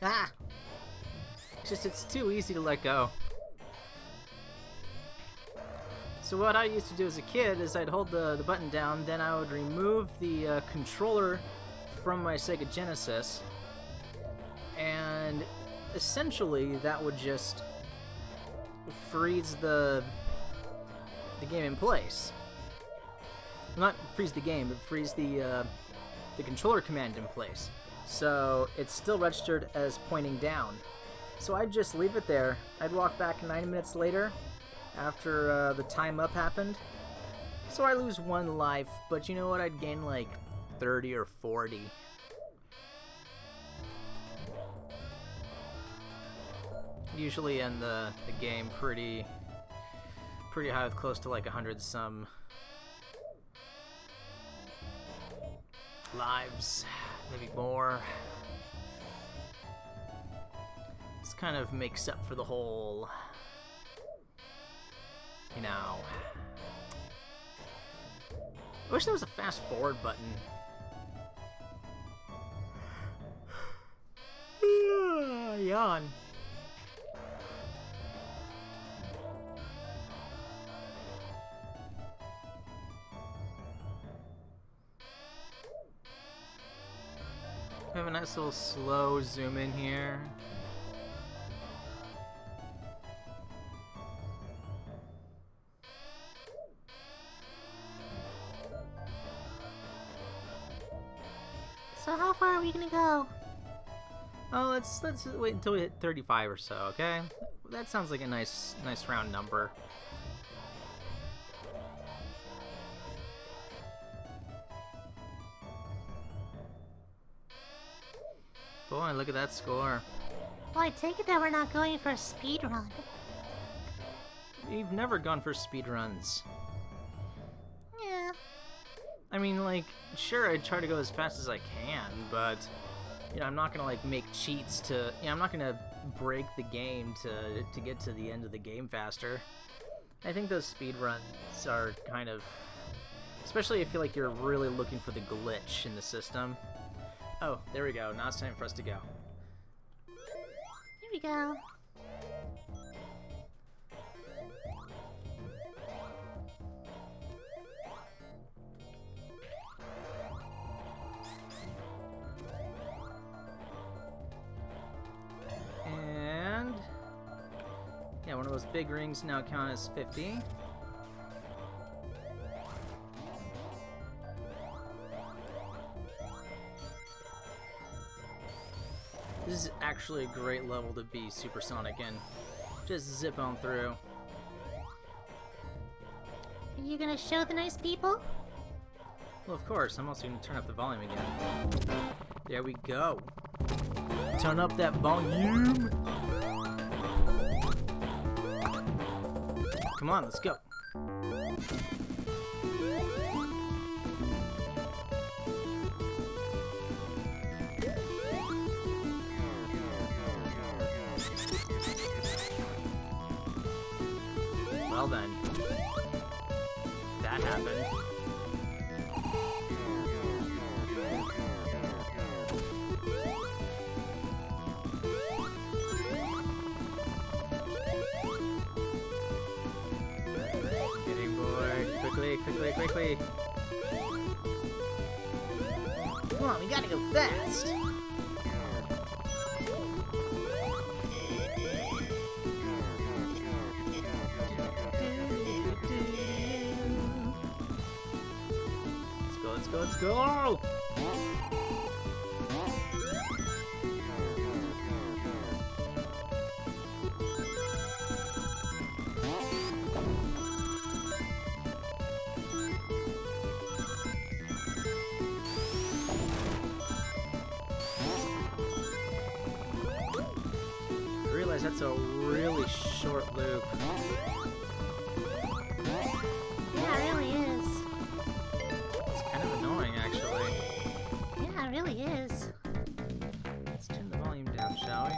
Ah! It's too easy to let go. So what I used to do as a kid is I'd hold the button down, then I would remove the controller from my Sega Genesis, and essentially that would just freeze the game in place. Not freeze the game, but freeze the controller command in place. So it's still registered as pointing down. So I'd just leave it there. I'd walk back 9 minutes later after the time up happened. So I lose 1 life, but you know what? I'd gain like 30 or 40. Usually end the game pretty high, with close to like 100 some lives, maybe more. This kind of makes up for the whole, you know. I wish there was a fast forward button. Yawn. We have a nice little slow zoom in here. So how far are we gonna go? Oh, let's wait until we hit 35 or so, okay? That sounds like a nice round number. Boy, look at that score. Well, I take it that we're not going for a speed run. You've never gone for speedruns. Yeah. I mean, like, sure, I'd try to go as fast as I can, but, you know, I'm not gonna, like, make cheats to, you know, I'm not gonna break the game to get to the end of the game faster. I think those speedruns are kind of, especially if you feel like you're really looking for the glitch in the system. Oh, there we go. Now it's time for us to go. Here we go. And yeah, one of those big rings now count as 50. This is actually a great level to be supersonic in. Just zip on through. Are you gonna show the nice people? Well, of course. I'm also going to turn up the volume again. There we go. Turn up that volume. Come on, let's go. well then. That happened. Getting bored. Quickly, quickly, quickly. Come on, we gotta go fast. Let's go, let's go! I realize that's a really short loop. Yeah, it really is. Kind of annoying, actually. Yeah, it really is. Let's turn the volume down, shall we?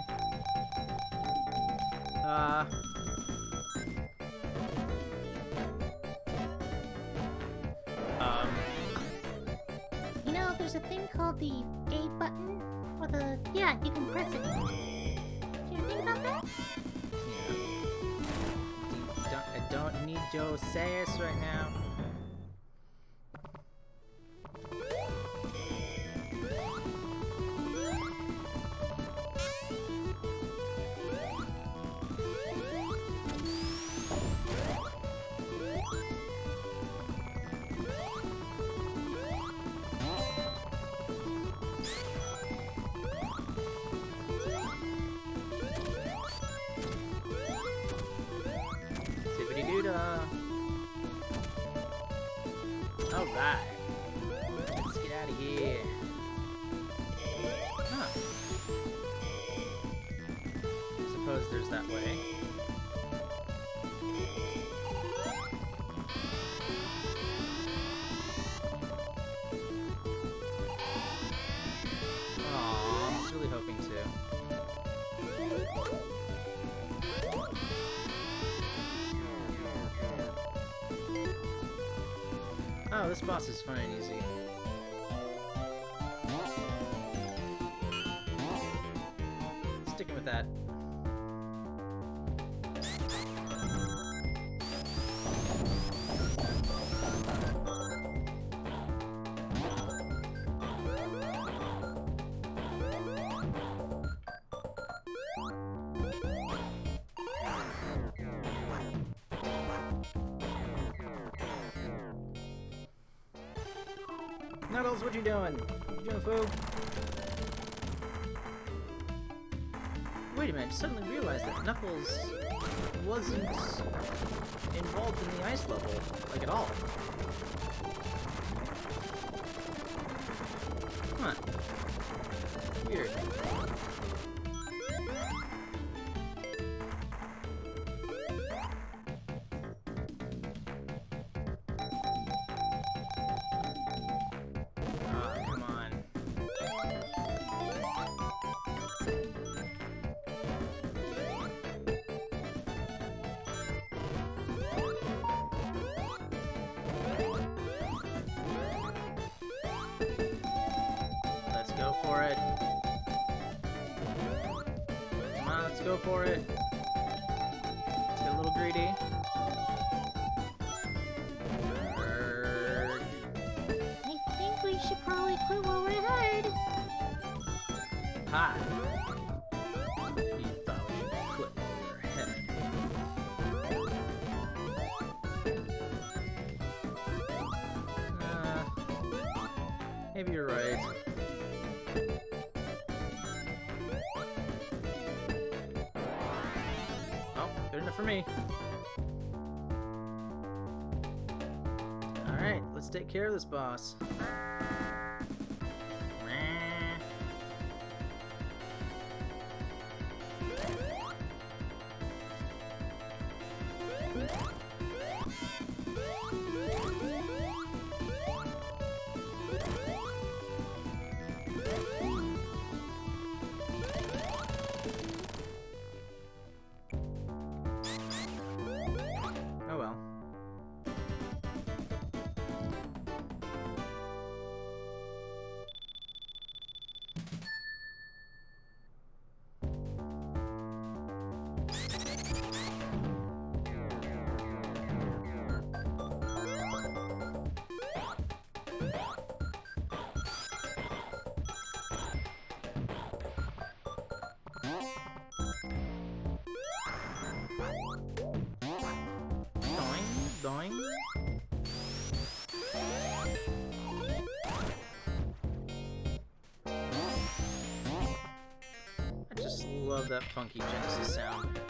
You know, there's a thing called the A button, or the, yeah, you can press it. Do you think about that? Yeah. I don't need your sass right now. Alright. Let's get out of here. Huh. Suppose there's that way. Aw, I was really hoping to. Oh, this boss is fun and easy. Sticking with that. Knuckles, what you doing? What you doing, fool? Wait a minute, I suddenly realized that Knuckles wasn't involved in the ice level, like at all. Huh. Weird. Go for it. Come on, let's go for it. Let's get a little greedy. I think we should probably quit while we're ahead. Ha! You thought we should quit while we were ahead. Maybe you're right. Good enough for me. Alright, let's take care of this boss. Doing. I just love that funky Genesis sound.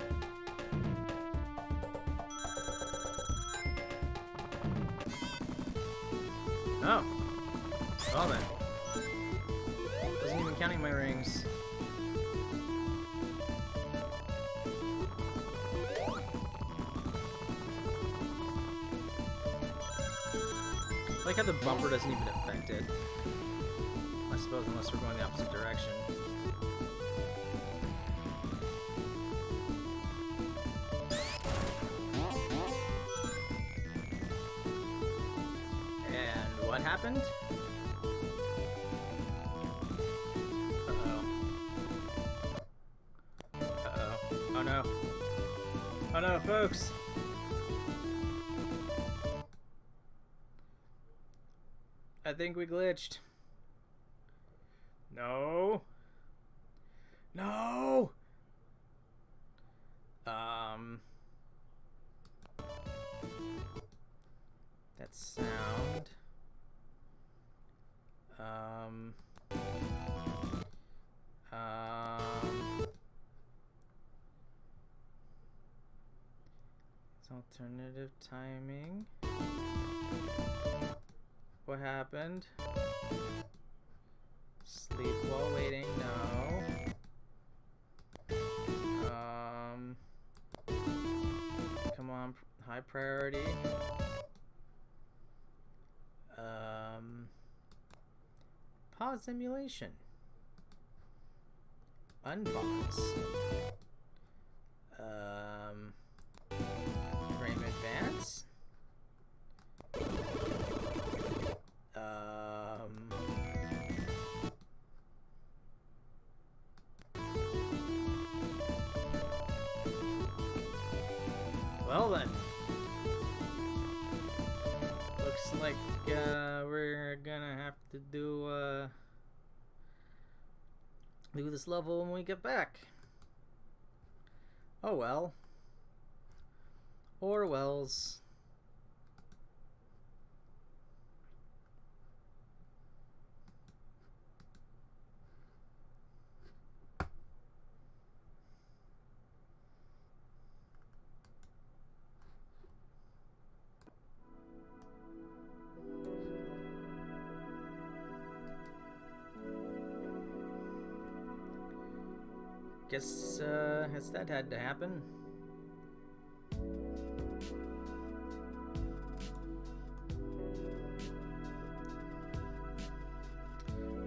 Oh. Well then. Wasn't even counting my rings. I like how the bumper doesn't even affect it. I suppose unless we're going the opposite direction. And what happened? Uh-oh. Uh-oh. Oh no. Oh no, folks! I think we glitched. No. No. That sound. It's alternative timing. What happened? Sleep while waiting, no. Come on, high priority. Pause simulation. Unpause. Frame advance. Well then. Looks like we're gonna have to do this level when we get back. Oh well. Or wells. Guess that had to happen.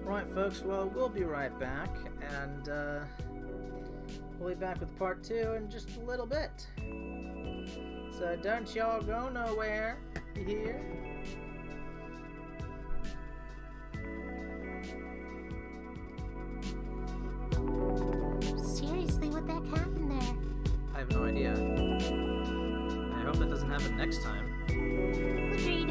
Right, folks, well, we'll be right back, and we'll be back with part 2 in just a little bit. So don't y'all go nowhere, you hear? Seriously, what the heck happened there? I have no idea. I hope that doesn't happen next time. What are you